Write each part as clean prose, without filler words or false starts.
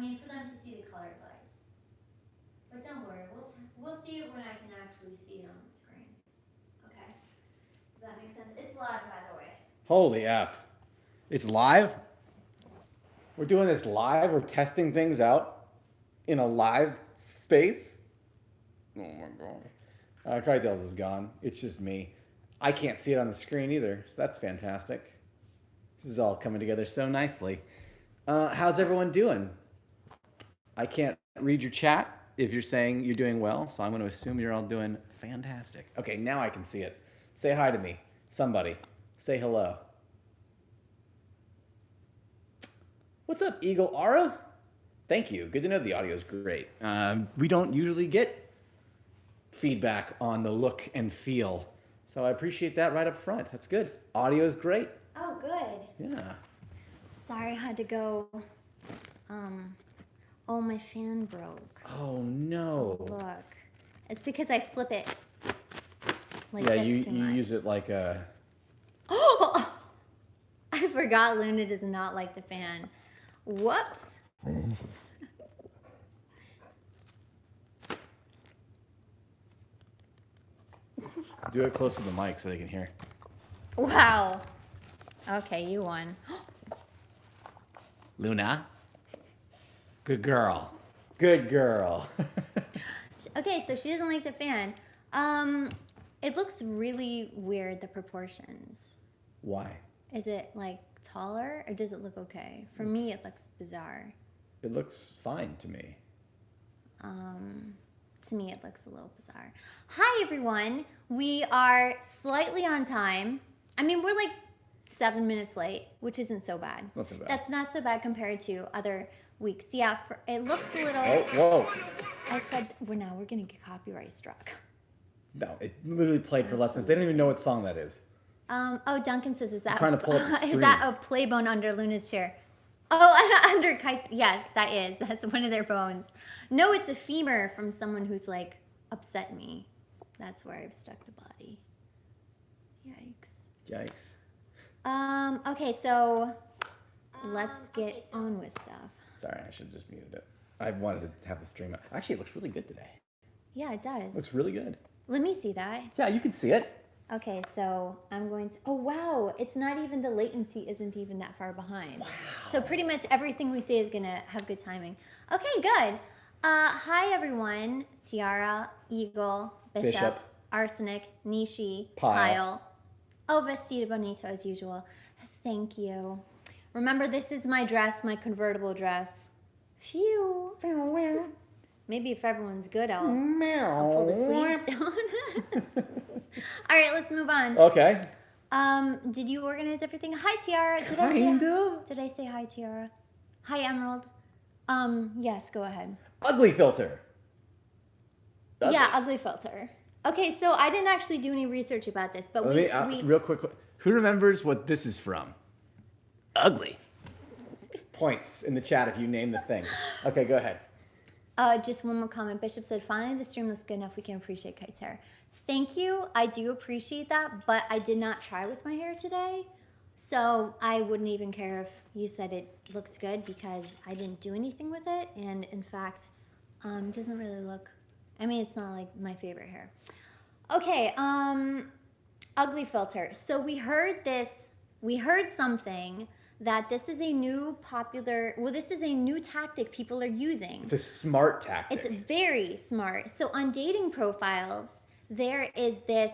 mean, for them to see the colored lights. But don't worry, we'll see it when I can actually see it on the screen. Okay. Does that make sense? It's live, by the way. Holy F. It's live? We're doing this live? We're testing things out in a live space? Oh my god. Cartels is gone. It's just me. I can't see it on the screen either, so that's fantastic. This is all coming together so nicely. How's everyone doing? I can't read your chat if you're saying you're doing well, so I'm going to assume you're all doing fantastic. Okay, now I can see it. Say hi to me. Somebody. Say hello. What's up, Eagle Aura? Thank you. Good to know the audio is great. We don't usually get feedback on the look and feel, so I appreciate that right up front. That's good. Audio is great. Oh, good. Yeah. Sorry, I had to go. Oh, my fan broke. Oh no. Look. It's because I flip it like Yeah, this you too much. use it like a. Oh! I forgot Luna does not like the fan. Whoops. Do it close to the mic so they can hear. Wow. Okay, you won. Luna. Good girl. Good girl. Okay, so she doesn't like the fan. It looks really weird, the proportions. Why? Is it like taller or does it look okay? For me, it looks bizarre. It looks fine to me. To me, it looks a little bizarre. Hi, everyone. We are slightly on time. I mean, we're like 7 minutes late, which isn't so bad. It's not so bad. That's not so bad compared to other weeks. Yeah, it looks a little. Oh, whoa. I said, we're going to get copyright struck. No, it literally played for lessons. They don't even know what song that is. Oh, Duncan says, is that trying to pull up the is stream. that a play bone under Luna's chair? Oh, under Kite's. Yes, that is. That's one of their bones. No, it's a femur from someone who's like upset me. That's where I've stuck the body. Yikes. Yikes. Okay, so let's get on with stuff. Sorry, I should have just muted it. I wanted to have the stream up. Actually, it looks really good today. Yeah, it does. Looks really good. Let me see that. Yeah, you can see it. Okay, so I'm going to, oh wow, it's not even, the latency isn't even that far behind. Wow. So pretty much everything we say is gonna have good timing. Okay, good. Hi everyone, Tiara, Eagle, Bishop. Arsenic, Nishi, Pyle. Oh, Vestida Bonito as usual. Thank you. Remember, this is my dress, my convertible dress. Phew. Maybe if everyone's good, I'll pull the sleeves down. All right, let's move on. Okay. Did you organize everything? Hi, Tiara. Did I say hi, Tiara? Hi, Emerald. Yes, go ahead. Ugly filter. Yeah, ugly filter. Okay, so I didn't actually do any research about this, but we real quick. Who remembers what this is from? Ugly. Points in the chat if you name the thing. Okay, go ahead. Just one more comment. Bishop said, finally the stream looks good enough. We can appreciate Kite's hair. Thank you. I do appreciate that, but I did not try with my hair today. So I wouldn't even care if you said it looks good because I didn't do anything with it. And in fact, it doesn't really look, I mean, it's not like my favorite hair. Okay, ugly filter. So we heard something that this is a new this is a new tactic people are using. It's a smart tactic. It's very smart. So on dating profiles, there is this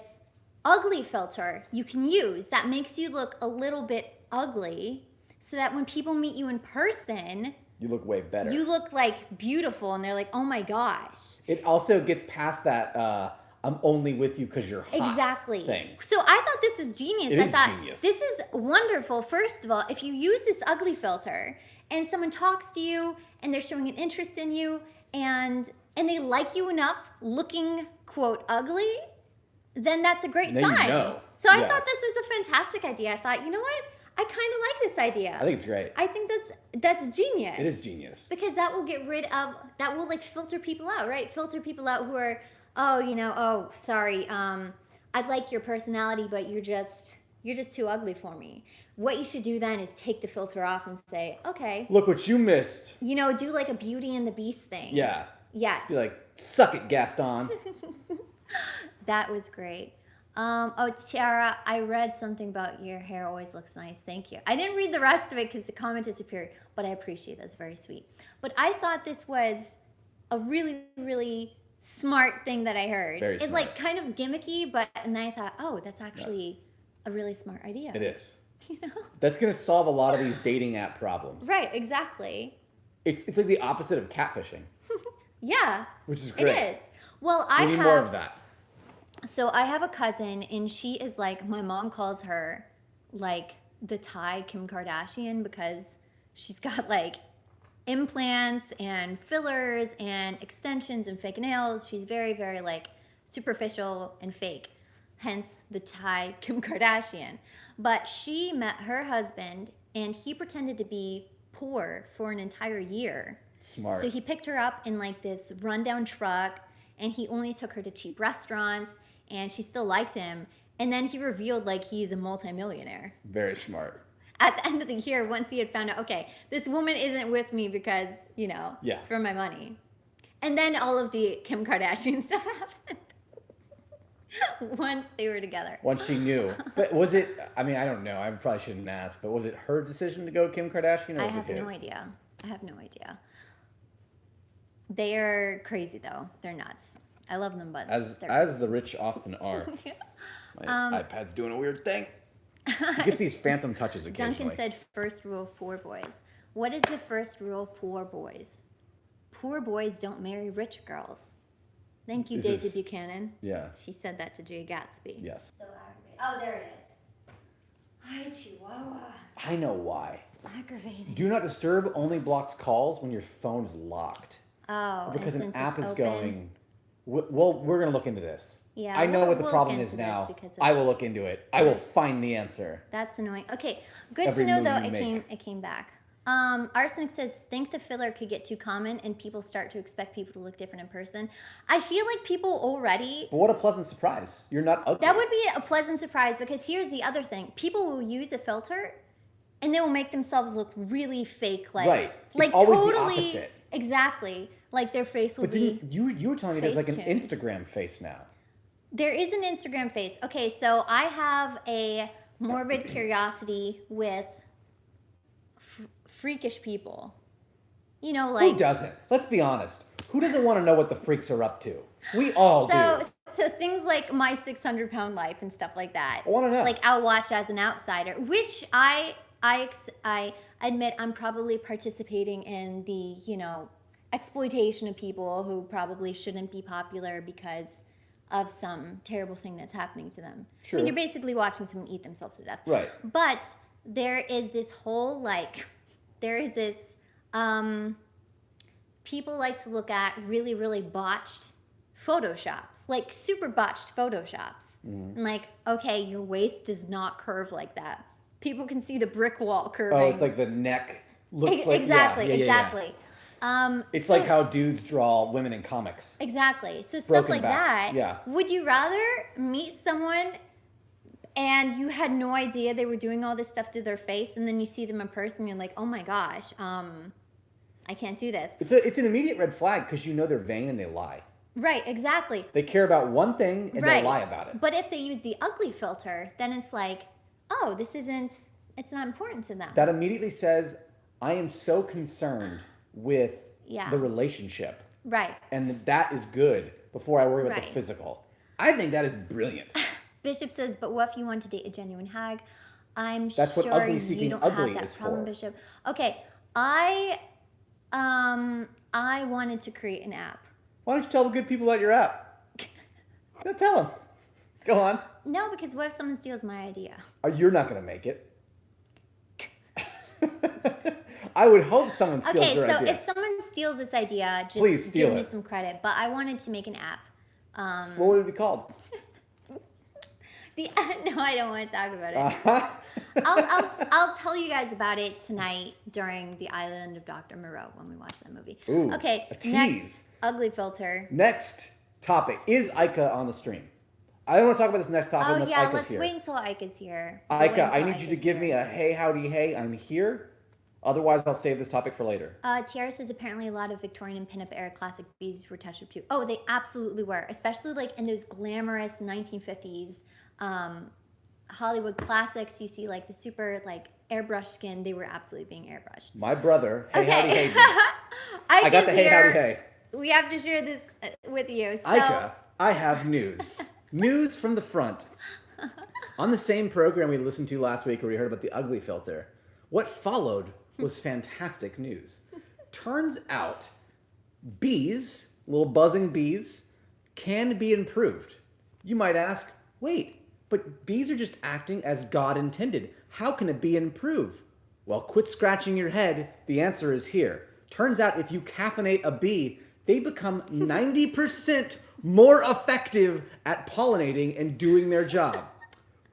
ugly filter you can use that makes you look a little bit ugly so that when people meet you in person, you look way better. You look like beautiful and they're like, oh my gosh. It also gets past that I'm only with you because you're hot exactly thing. So I thought this was genius. It I is thought genius. This is wonderful. First of all, if you use this ugly filter and someone talks to you and they're showing an interest in you and they like you enough looking, quote, ugly, then that's a great sign. You know. So I thought this was a fantastic idea. I thought, you know what? I kind of like this idea. I think it's great. I think that's genius. It is genius. Because that will get rid of, that will like filter people out, right? Filter people out who are, oh, you know, oh, sorry, I like your personality, but you're just too ugly for me. what you should do then is take the filter off and say, okay, Look what you missed. do like a Beauty and the Beast thing. Yeah. Yes. Be like, suck it, Gaston. That was great. Oh, Tiara, I read something about your hair always looks nice. Thank you. I didn't read the rest of it because the comment disappeared, but I appreciate that's very sweet. But I thought this was a really, really smart thing that I heard. Very It's smart. like kind of gimmicky, and then I thought, oh, that's actually a really smart idea. It is. You know? That's going to solve a lot of these dating app problems. Right, exactly. It's like the opposite of catfishing, Yeah. which is great. It is. Well, We need more of that. So I have a cousin, and she is like, my mom calls her like the Thai Kim Kardashian because she's got like implants and fillers and extensions and fake nails. She's very, very like superficial and fake, hence the Thai Kim Kardashian. But she met her husband, and he pretended to be poor for an entire year. Smart. So he picked her up in like this rundown truck, and he only took her to cheap restaurants, and she still liked him. And then he revealed like he's a multimillionaire. Very smart. At the end of the year, once he had found out, okay, this woman isn't with me because, Yeah. for my money. And then all of the Kim Kardashian stuff happened. Once they were together. Once she knew. But was it, I mean, I don't know. I probably shouldn't ask, but was it her decision to go Kim Kardashian or I was have it his? no idea. I have no idea. They're crazy though. They're nuts. I love them, but As the rich often are. My iPad's doing a weird thing. Get these phantom touches occasionally. Duncan said first rule of poor boys. What is the first rule of poor boys? Poor boys don't marry rich girls. Thank you, Is Daisy this- Buchanan. Yeah. She said that to Jay Gatsby. Yes. So aggravating. Oh, there it is. Hi, Chihuahua. I know why. Aggravating. Do not disturb only blocks calls when your phone is locked. Oh, Because and an since app it's is open- going. Well, we're going to look into this. Yeah, I know we'll what the look problem into is this now. because I it's- will look into it. I will find the answer. That's annoying. Okay, good Every to know move though. you make. It came back. Arsenic says, think the filler could get too common and people start to expect people to look different in person. I feel like people already. But what a pleasant surprise. You're not ugly. That would be a pleasant surprise because here's the other thing: people will use a filter, and they will make themselves look really fake, like Right. It's like always the totally opposite. exactly, like their face will But be. didn't you were telling me there's like an Facetune. Instagram face now. There is an Instagram face. Okay, so I have a morbid curiosity with freakish people. Like Who doesn't? Let's be honest. Who doesn't want to know what the freaks are up to? We all do. so things like my 600-pound life and stuff like that. I wanna know. Like I'll watch as an outsider, which I admit I'm probably participating in the exploitation of people who probably shouldn't be popular because of some terrible thing that's happening to them. Sure. I mean, you're basically watching someone eat themselves to death. Right. But there is this whole people like to look at really, really botched photoshops, like super botched photoshops. Mm-hmm. And like, okay, your waist does not curve like that. People can see the brick wall curving. Oh, it's like the neck looks like exactly, yeah, yeah, yeah, yeah. exactly. It's So- like how dudes draw women in comics. Exactly. So stuff Broken like backs, that. yeah. Would you rather meet someone and you had no idea they were doing all this stuff to their face, and then you see them in person, and you're like, oh my gosh, I can't do this. It's an immediate red flag because you know they're vain and they lie. Right, exactly. They care about one thing and Right. they lie about it. But if they use the ugly filter, then it's like, oh, it's not important to them. That immediately says, I am so concerned with Yeah. the relationship. Right. And that is good before I worry about the Right. physical. I think that is brilliant. Bishop says, but what if you want to date a genuine hag? I'm That's sure what ugly you seeking don't ugly have that is problem, for. Bishop. Okay, I wanted to create an app. Why don't you tell the good people about your app? Go tell them. Go on. No, because what if someone steals my idea? You're not going to make it. I would hope someone steals Okay, your so idea. if someone steals this idea, just Please steal give me it. some credit. But I wanted to make an app. What would it be called? No, I don't want to talk about it. Uh-huh. I'll tell you guys about it tonight during the Island of Dr. Moreau when we watch that movie. Ooh, Okay, a tease. next ugly filter. Next topic. Is Ica on the stream? I don't want to talk about this next topic Oh unless yeah, Ika's let's here. wait until Ika's here. We'll wait Ika, I until need you to Ika's give me here. a hey, howdy, hey, I'm here. Otherwise, I'll save this topic for later. Tiara says apparently a lot of Victorian and pinup era classic bees were touched up too. Oh, they absolutely were, especially like in those glamorous 1950s Hollywood classics. You see like the super like airbrush skin. They were absolutely being airbrushed. My brother, hey, Okay. howdy, hey. I got the hey, howdy, hey. We have to share this with you. So, Ika, I have news. News from the front. On the same program we listened to last week where we heard about the ugly filter, what followed was fantastic news. Turns out bees, little buzzing bees, can be improved. You might ask, wait, but bees are just acting as God intended. How can a bee improve? Well, quit scratching your head. The answer is here. Turns out if you caffeinate a bee, they become 90% more effective at pollinating and doing their job.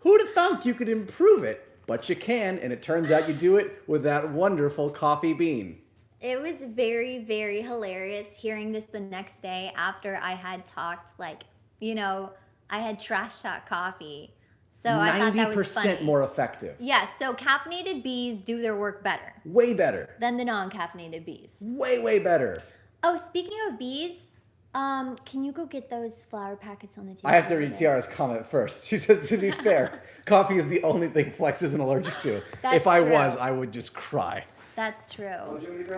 Who'd have thunk you could improve it? But you can, and it turns out you do it with that wonderful coffee bean. it was very, very hilarious hearing this the next day after I had talked, like, I had trash talk coffee. So I thought that was funny. 90% more effective. Yes, so caffeinated bees do their work better Way better. than the non-caffeinated bees. Way, way better. Oh, speaking of bees, can you go get those flower packets on the table? I have to read Tiara's comment first. She says, to be fair, coffee is the only thing Flex isn't allergic to. That's if I true. was, I would just cry. That's true. What would you want me to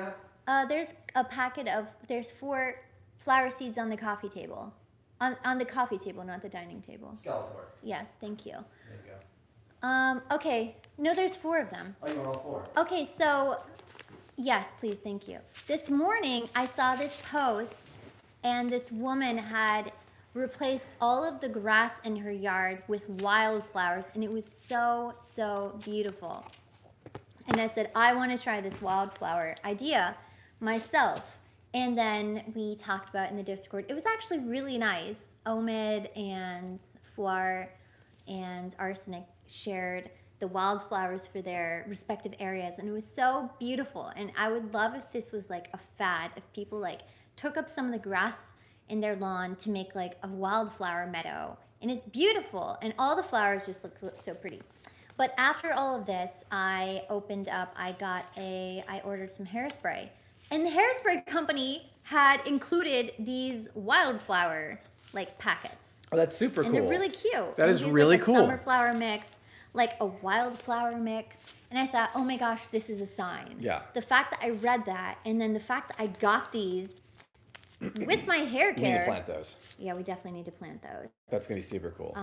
grab? There's a packet of, there's 4 flower seeds on the coffee table. On the coffee table, not the dining table. Skeletor. Yes, thank you. There you go. Okay. No, there's 4 of them. Oh, you want all 4? Okay, so, yes, please, thank you. This morning, I saw this post, and this woman had replaced all of the grass in her yard with wildflowers, and it was so, so beautiful. And I said, I want to try this wildflower idea myself. And then we talked about it in the Discord. It was actually really nice. Omid and Fuar and Arsenic shared the wildflowers for their respective areas, and it was so beautiful. And I would love if this was like a fad, if people like took up some of the grass in their lawn to make like a wildflower meadow. And it's beautiful, and all the flowers just look so pretty. But after all of this, I ordered some hairspray. And the hairspray company had included these wildflower like packets. Oh, that's super cool. And they're really cute. That And is here's, really like, a cool. Summer flower mix, like a wildflower mix. And I thought, oh my gosh, this is a sign. Yeah. The fact that I read that, and then the fact that I got these with my hair We need to care. plant those. Yeah, we definitely need to plant those. That's going to be super cool.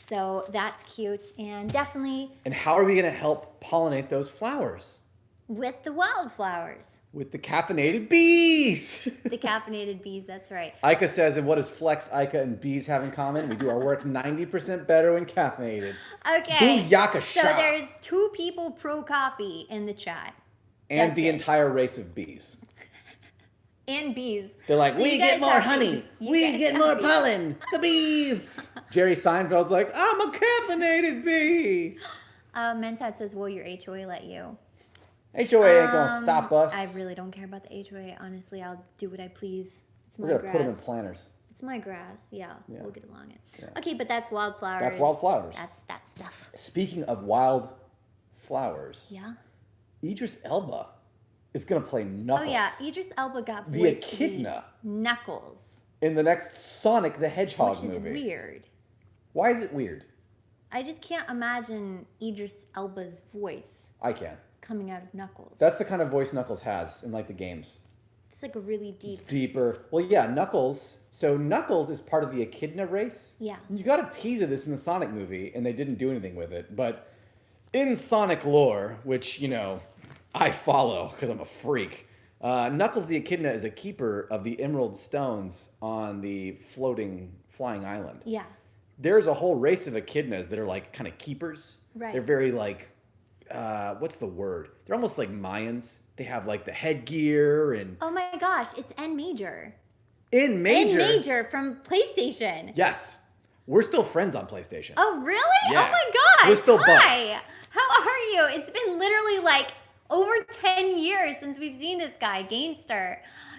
So that's cute, and definitely And how are we going to help pollinate those flowers? with the wildflowers, With the caffeinated bees. the caffeinated bees. That's right. Ika says, and what does Flex, Ika, and bees have in common? We do our work 90% better when caffeinated. Okay. Booyaka So shot. there's 2 people pro coffee in the chat. And That's the it. entire race of bees. And bees. They're like, So we you get guys more have honey. bees. You We guys get have more bees. pollen. The bees. Jerry Seinfeld's like, I'm a caffeinated bee. Mentat says, will your HOA let you? HOA ain't gonna stop us. I really don't care about the HOA. Honestly, I'll do what I please. It's We're my gonna put them in grass. planters. It's my grass. Yeah, Yeah. we'll get along it. Yeah. Okay, but that's wildflowers. That's wildflowers. That's that stuff. Speaking of wild flowers, Yeah. Idris Elba is gonna play Knuckles Oh yeah, Idris Elba got The voiced to be Echidna. Knuckles, in the next Sonic the Hedgehog which is movie. weird. Why is it weird? I just can't imagine Idris Elba's voice I can. coming out of Knuckles. That's the kind of voice Knuckles has in like the games. It's like a really deep. Deeper. Well, yeah, Knuckles. So Knuckles is part of the Echidna race. Yeah. You got a tease of this in the Sonic movie, and they didn't do anything with it. But in Sonic lore, which, I follow because I'm a freak, Knuckles the Echidna is a keeper of the Emerald Stones on the flying island. Yeah. There's a whole race of echidnas that are like kind of keepers. Right. They're very like, what's the word? They're almost like Mayans. They have like the headgear and Oh my gosh, it's N Major. in Major. N Major from PlayStation. Yes, we're still friends on PlayStation. Oh really? Yeah. Oh my gosh. We're still Hi. buds. How are you? It's been literally like over 10 years since we've seen this guy, Gainster.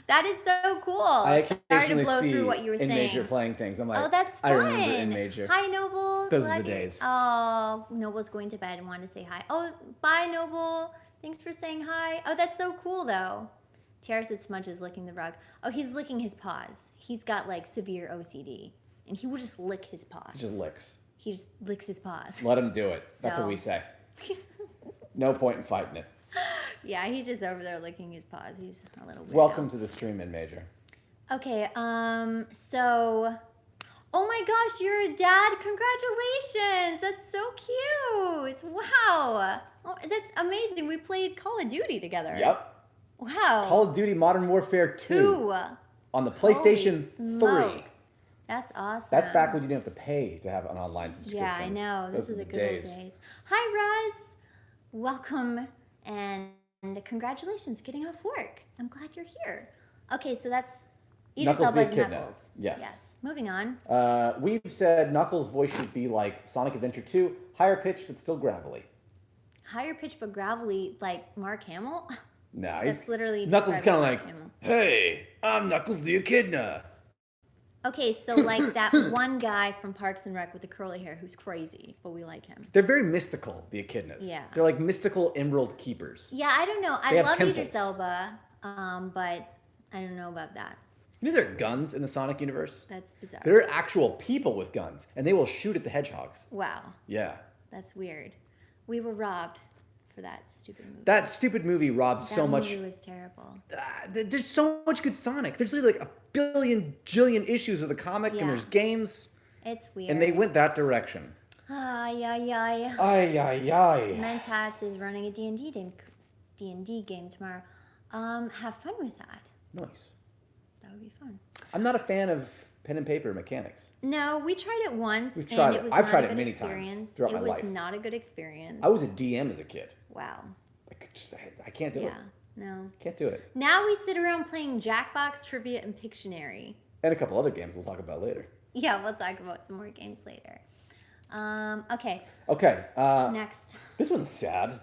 That is so cool. I Sorry to occasionally blow see through what you were in saying. Major playing things. I'm like, Oh, that's fun. I remember in Major. Hi, Noble. Those are Glad the you- days. Oh, Noble's going to bed and wanted to say hi. Oh, bye, Noble. Thanks for saying hi. Oh, that's so cool, though. Tiara said Smudge is licking the rug. Oh, he's licking his paws. He's got, like, severe OCD. And he will just lick his paws. He just licks. He just licks his paws. Let him do it. That's So- what we say. No point in fighting it. Yeah, he's just over there licking his paws. He's a little weird. Welcome to the stream in Major. Okay, so, oh my gosh, you're a dad. Congratulations. That's so cute. Wow. Oh, that's amazing. We played Call of Duty together. Yep. Wow. Call of Duty Modern Warfare 2 Two. on the PlayStation Holy 3. smokes. That's awesome. That's back when you didn't have to pay to have an online subscription. Yeah, I know. This Those was are the the good old days. Hi, Ruz. Welcome and congratulations getting off work. I'm glad you're here. Okay, so that's Idris Knuckles the Elba's Echidna. Knuckles. Yes. Yes. Moving on. We've said Knuckles' voice should be like Sonic Adventure 2, higher pitched but still gravelly. Higher pitch but gravelly, like Mark Hamill. Nah, That's literally Knuckles is kind describing of like, Mark Hamill. hey, I'm Knuckles the Echidna. Okay, so like that one guy from Parks and Rec with the curly hair who's crazy, but we like him. They're very mystical, the Echidnas. Yeah. They're like mystical emerald keepers. Yeah, I don't know. They I have love temples. Idris Elba, but I don't know about that. You know there are guns in the Sonic universe? That's bizarre. There are actual people with guns, and they will shoot at the hedgehogs. Wow, Yeah. that's weird. We were robbed for that stupid movie. That stupid movie robbed That so much. movie was terrible. There's so much good Sonic. There's literally like a billion, jillion issues of the comic, Yeah. and there's games, It's weird. and they went that direction. Ay, ay, ay. Ay, ay, ay. Mentas is running a D&D game tomorrow. Have fun with that. Nice. That would be fun. I'm not a fan of pen and paper mechanics. No, we tried it once, We've and tried it it. was I've not tried a it good many times experience. throughout it my was life. not a good experience. I was a DM as a kid. Wow. I can't do it. Yeah. No. Can't do it. Now we sit around playing Jackbox, Trivia, and Pictionary. And a couple other games we'll talk about later. Yeah, we'll talk about some more games later. Okay, Okay. next. This one's sad.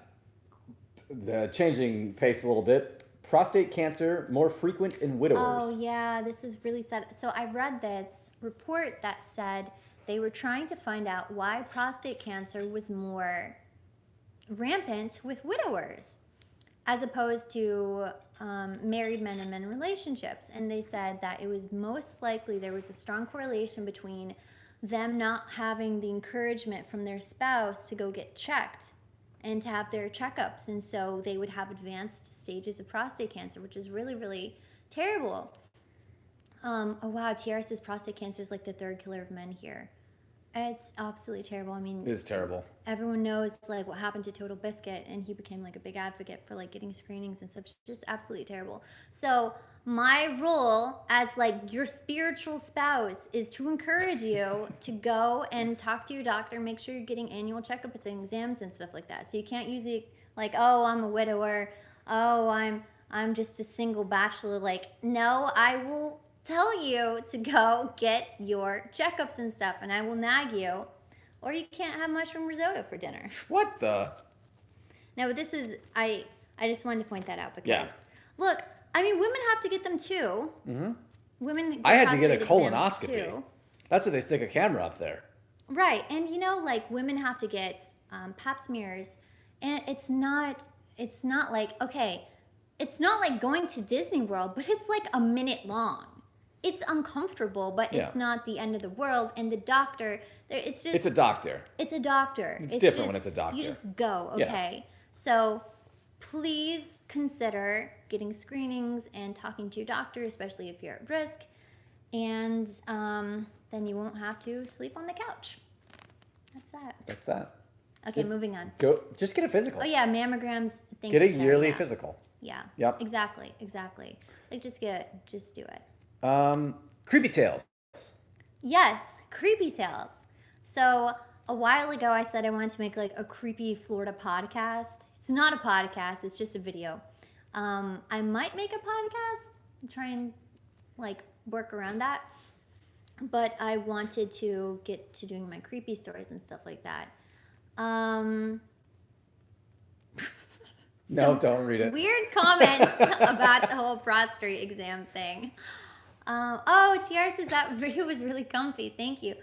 Changing pace a little bit. Prostate cancer more frequent in widowers. Oh, yeah, this was really sad. So I read this report that said they were trying to find out why prostate cancer was more rampant with widowers as opposed to married men and men relationships. And they said that it was most likely there was a strong correlation between them not having the encouragement from their spouse to go get checked and to have their checkups. And so they would have advanced stages of prostate cancer, which is really, really terrible. Oh, wow. Tiara says prostate cancer is like the third killer of men here. It's absolutely terrible. I mean, It is terrible. everyone knows like what happened to Total Biscuit, and he became like a big advocate for like getting screenings and stuff. It's just absolutely terrible. So my role as like your spiritual spouse is to encourage you to go and talk to your doctor, make sure you're getting annual checkups and exams and stuff like that. So you can't use it like, oh, I'm a widower, oh, I'm just a single bachelor. Like, no, I will tell you to go get your checkups and stuff, and I will nag you, or you can't have mushroom risotto for dinner. What the? No, but this is I just wanted to point that out because Yeah. look, I mean, women have to get them too. Mm-hmm. Women. Get I had to get a prostate exams colonoscopy. too. That's what they stick a camera up there. Right, and you know, like women have to get Pap smears, and it's not like okay, it's not like going to Disney World, but it's like a minute long. It's uncomfortable, but it's Yeah. not the end of the world. And the doctor, it's just It's a doctor. It's a doctor. It's different when it's a doctor. You just go, Yeah. okay? So please consider getting screenings and talking to your doctor, especially if you're at risk. And then you won't have to sleep on the couch. That's that. That's that. Okay, moving on. Go. Just get a physical. Oh, yeah, mammograms. Thank Get a you, Terry, yearly yeah. physical. Yeah. Yep. Exactly. Like, just do it. Creepy tales. Yes, creepy tales. So a while ago, I said I wanted to make like a creepy Florida podcast. It's not a podcast; it's just a video. I might make a podcast. Try and like work around that. But I wanted to get to doing my creepy stories and stuff like that. No, some don't read it. Weird comments about the whole prostate exam thing. Oh, Tiara says that video was really comfy. Thank you,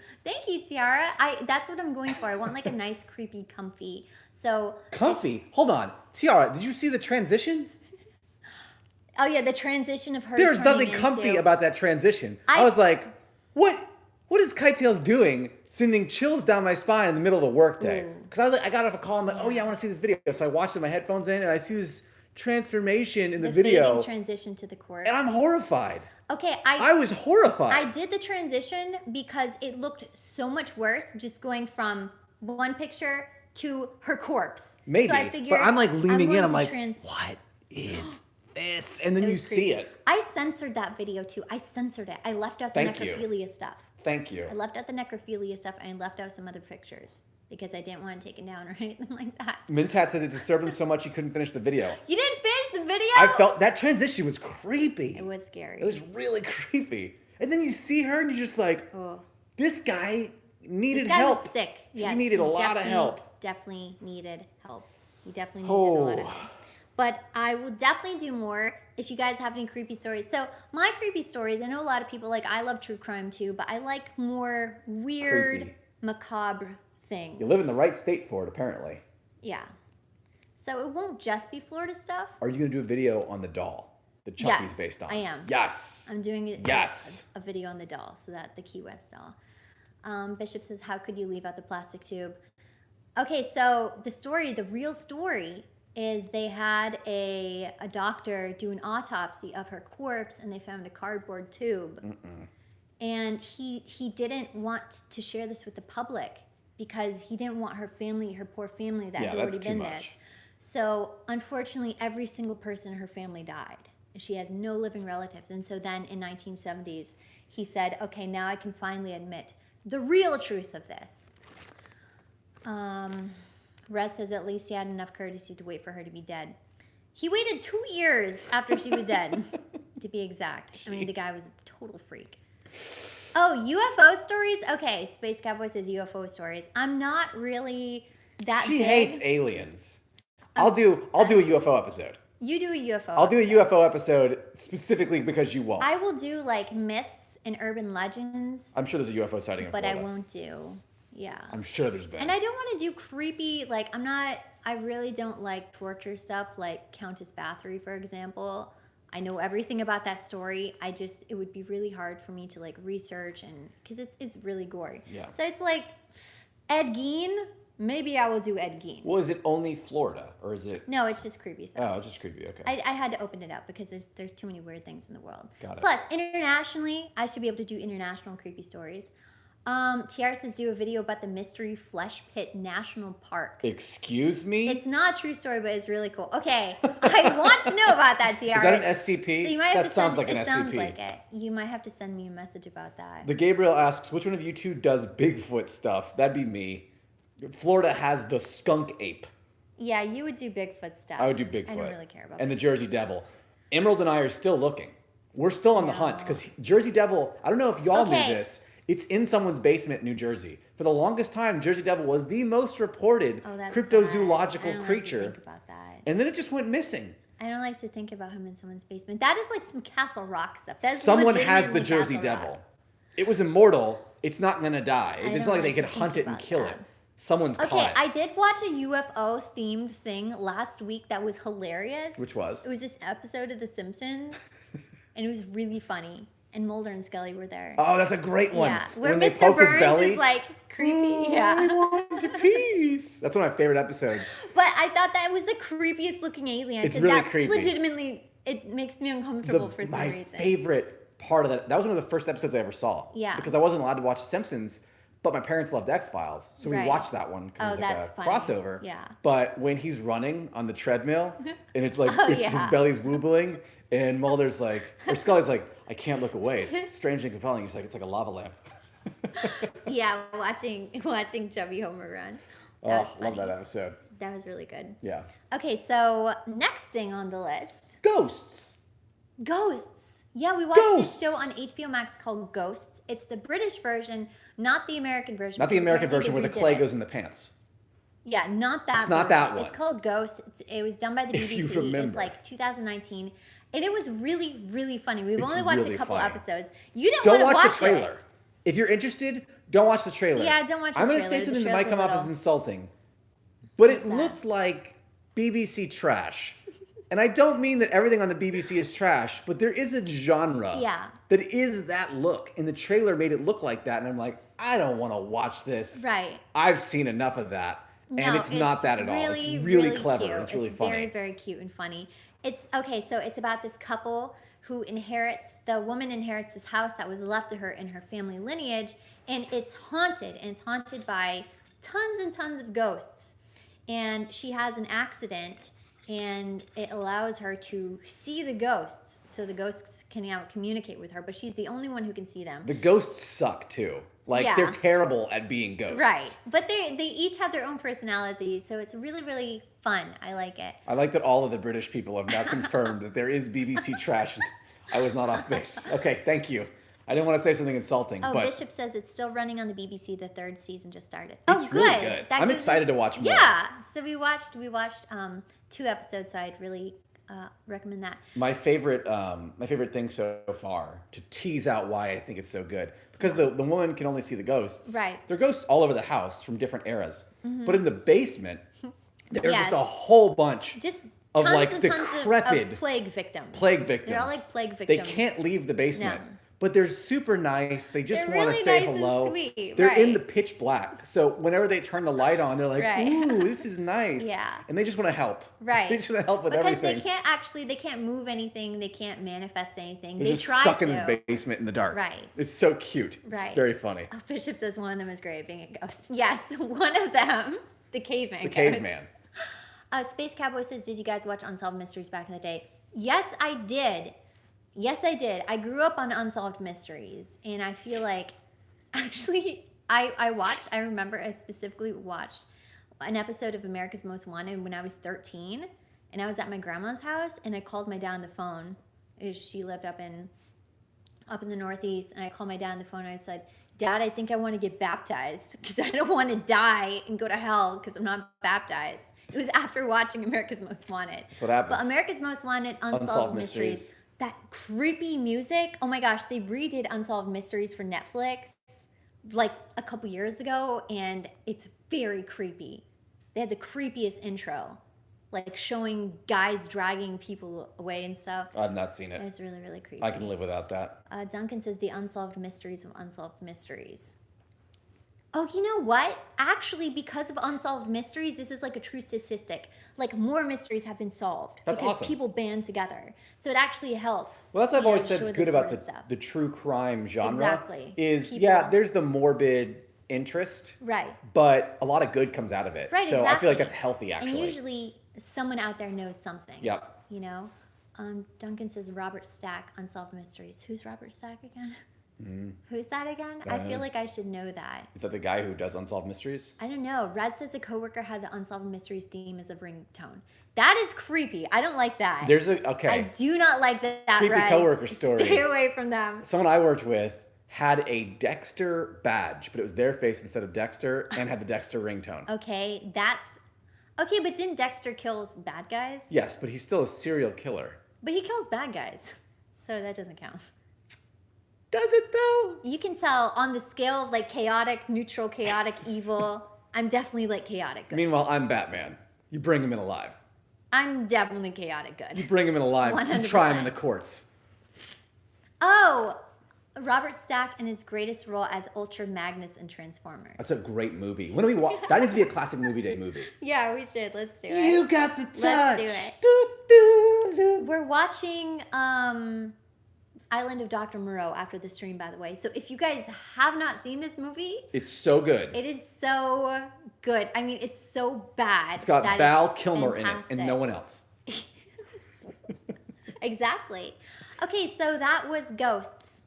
Tiara. That's what I'm going for. I want like a nice, creepy, comfy. So Comfy. Hold on, Tiara. Did you see the transition? oh yeah, the transition of her. There's turning nothing comfy into- about that transition. I was like, what? What is Kitetails doing, sending chills down my spine in the middle of the workday? Ooh. Because I was like, I got off a call. I'm like, oh yeah, I want to see this video. So I watched it with my headphones in, and I see this transformation in the video, fading transition to the corpse. and I'm horrified. Okay, I was horrified. I did the transition because it looked so much worse just going from one picture to her corpse. Maybe, So I figured but I'm like leaning in. I'm like, trans- what is this? And then you was see creepy. it. I censored that video too. I censored it. I left out the Thank you. necrophilia stuff. Thank you. I left out the necrophilia stuff and I left out some other pictures because I didn't want to take it down or anything like that. Mintat said it disturbed him so much he couldn't finish the video. You didn't finish the video? I felt that transition was creepy. it was scary. It was really creepy. And then you see her and you're just like, Oh. this guy needed This guy help. was sick. Yes, he needed a lot of definitely- help. Definitely needed help. He definitely needed a lot of Oh. help. But I will definitely do more if you guys have any creepy stories. So my creepy stories, I know a lot of people I love true crime too, but I like more weird, Creepy. macabre things. You live in the right state for it, apparently. Yeah. So it won't just be Florida stuff. Are you going to do a video on the doll that Chucky's Yes, based on? I am. Yes. I'm doing Yes. a video on the doll, so that the Key West doll. Bishop says, how could you leave out the plastic tube? Okay, so the real story is they had a doctor do an autopsy of her corpse and they found a cardboard tube. And he didn't want to share this with the public because he didn't want her poor family that Yeah, had that's already too been much. this. So unfortunately, every single person in her family died. She has no living relatives. And so then in 1970s, he said, okay, now I can finally admit the real truth of this. Russ says at least he had enough courtesy to wait for her to be dead. He waited 2 years after she was dead, to be exact. I mean, the guy was a total freak. Oh, UFO stories? Okay, Space Cowboy says UFO stories. I'm not really that She big. hates aliens. I'll do a UFO episode. You do a UFO. I'll do a UFO episode specifically because you won't. I will do like myths and urban legends, I'm sure there's a UFO sighting in but I Florida. won't do, yeah. I'm sure there's been. And I don't want to do creepy, I really don't like torture stuff like Countess Bathory, for example. I know everything about that story. It would be really hard for me to research because it's really gory. Yeah. So it's like Ed Gein, maybe I will do Ed Gein. Well, is it only Florida or is it? No, it's just creepy stuff. Oh, it's just creepy. Okay. I had to open it up because there's too many weird things in the world. Got it. Plus, internationally, I should be able to do international creepy stories. Tiara says do a video about the Mystery Flesh Pit National Park. Excuse me? It's not a true story, but it's really cool. Okay, I want to know about that, Tiara. Is that an SCP? So you might have That to sounds send, like an it SCP. sounds like it. You might have to send me a message about that. The Gabriel asks, which one of you two does Bigfoot stuff? That'd be me. Florida has the skunk ape. Yeah, you would do Bigfoot stuff. I would do Bigfoot. I don't really care about And the Bigfoot. Jersey Devil. Emerald and I are still looking. We're still on the hunt because Jersey Devil, I don't know if y'all Okay. knew this. It's in someone's basement in New Jersey. For the longest time, Jersey Devil was the most reported Oh, that's cryptozoological sad. I don't creature. Like to think about that. And then it just went missing. I don't like to think about him in someone's basement. That is like some Castle Rock stuff. That is Someone has the legitimately Jersey Castle Rock. Devil. It was immortal. It's not going to die. I It's don't not like they like could to hunt think it and about kill that. it. Someone's Okay, caught it. I did watch a UFO themed thing last week that was hilarious. Which was? It was this episode of The Simpsons, and it was really funny. And Mulder and Scully were there. Oh, that's a great one. Yeah, where when they Mr. poke Burns his belly. is like creepy. I Yeah, want to peace. That's one of my favorite episodes. but I thought that was the creepiest looking alien. I It's said, really that's creepy. legitimately, it makes me uncomfortable for some my reason. favorite part of that was one of the first episodes I ever saw. Yeah. Because I wasn't allowed to watch Simpsons, but my parents loved X-Files. So we Right. watched that one because Oh, it was like that's a funny. crossover. Yeah. But when he's running on the treadmill and it's like Oh, his yeah. belly's wobbling and Mulder's like, or Scully's like, I can't look away. It's strange and compelling. He's like, it's like a lava lamp. Yeah, watching Chubby Homer run. Oh, That was love that funny. episode. That was really good. Yeah. Okay, so next thing on the list. Ghosts. Ghosts. Yeah, we watched Ghosts. this show on HBO Max called Ghosts. It's the British version, not the American version. Not the because American apparently version they where the redid clay it. goes in the pants. Yeah, not that. It's not that version. one. It's called Ghost. It was done by the BBC. If you remember. It's like 2019, and it was really, really funny. We've It's only watched really a couple funny. episodes. You didn't Don't want to watch watch the trailer. it. If you're interested, don't watch the trailer. Yeah, don't watch the I'm gonna trailer. say The something that trailer's might come a off as little- insulting, but it What's that? looked like BBC trash. And I don't mean that everything on the BBC is trash, but there is a genre Yeah. that is that look. And the trailer made it look like that. And I'm like, I don't want to watch this. Right. I've seen enough of that. And No, it's not that at all. It's really, really clever. cute. It's really funny. Very, very cute and funny. It's okay. So it's about this couple who inherits. The woman inherits this house that was left to her in her family lineage, and it's haunted. And it's haunted by tons and tons of ghosts. And she has an accident, and it allows her to see the ghosts, so the ghosts can now communicate with her. But she's the only one who can see them. The ghosts suck too. Like, Yeah. they're terrible at being ghosts. Right. But they each have their own personalities, so it's really, really fun. I like it. I like that all of the British people have now confirmed that there is BBC trash. And I was not off base. Okay, thank you. I didn't want to say something insulting, Oh, but Bishop says it's still running on the BBC. The third season just started. It's Oh, really good. good. That I'm gives excited us- to watch more. Yeah. So we watched 2 episodes. So I'd really recommend that. my favorite thing so far, to tease out why I think it's so good, because the woman can only see the ghosts. Right. There are ghosts all over the house from different eras, but in the basement, there's Yes. just a whole bunch Just of tons like and decrepit tons of plague victims. plague victims. They're all like plague They victims. can't leave the basement. No. But they're super nice. They just They're want to really say nice and hello. sweet, They're in right. the pitch black. So whenever they turn the light on, they're like, Right. ooh, this is nice. Yeah. And they just want to help. Right. They just want to help with Because everything. they can't move anything. They can't manifest anything. They're They just try stuck to. in this basement in the dark. Right. It's so cute. It's Right. very funny. Oh, Bishop says one of them is great at being a ghost. Yes, one of them, the caveman. The ghost. caveman. Space Cowboy says, "Did you guys watch Unsolved Mysteries back in the day?" Yes, I did. Yes, I did. I grew up on Unsolved Mysteries, and I feel like, actually, I remember I specifically watched an episode of America's Most Wanted when I was 13, and I was at my grandma's house, and I called my dad on the phone. She lived up in the Northeast, and I called my dad on the phone, and I said, "Dad, I think I want to get baptized because I don't want to die and go to hell because I'm not baptized." It was after watching America's Most Wanted. That's what happens. But America's Most Wanted, Unsolved Mysteries, that creepy music. Oh my gosh, they redid Unsolved Mysteries for Netflix like a couple years ago, and it's very creepy. They had the creepiest intro, like showing guys dragging people away and stuff. I've not seen It it. was really, really creepy. I can live without that. Duncan says the unsolved mysteries of unsolved mysteries. Oh, you know what? Actually, because of unsolved mysteries, this is like a true statistic. Like more mysteries have been solved That's because awesome. people band together. So it actually helps. Well, that's what I've you know, always said show is good this about sort of stuff. the true crime genre. Exactly. Is, People- yeah, there's the morbid interest, Right. but a lot of good comes out of it. Right, so I feel like exactly. that's healthy, actually. And usually someone out there knows something. Yep. You know? Duncan says Robert Stack, Unsolved Mysteries. Who's Robert Stack again? Who's that again? I feel like I should know that. Is that the guy who does Unsolved Mysteries? I don't know. Red says a coworker had the Unsolved Mysteries theme as a ringtone. That is creepy. I don't like that. There's a, okay. I do not like that. Creepy Rez. coworker story. Stay away from them. Someone I worked with had a Dexter badge, but it was their face instead of Dexter, and had the Dexter ringtone. Okay, that's okay. But didn't Dexter kill bad guys? Yes, but he's still a serial killer. But he kills bad guys, so that doesn't count. Does it though? You can tell on the scale of like chaotic, neutral, chaotic, evil. I'm definitely like chaotic good. Meanwhile, I'm Batman. You bring him in alive. I'm definitely chaotic You good. bring him in alive. You try him in 100%. the courts. Oh, Robert Stack in his greatest role as Ultra Magnus in Transformers. That's a great movie. When do we watch? That needs to be a classic movie day movie. Yeah, we should. Let's do it. got the touch. Let's do it. Do, do, do. We're watching Island of Dr. Moreau after the stream, by the way. So if you guys have not seen this movie, It's so good. it is so good. I mean, it's so bad. It's got that Val it's Kilmer in it and fantastic. no one else. Exactly. Okay, so that was Ghosts.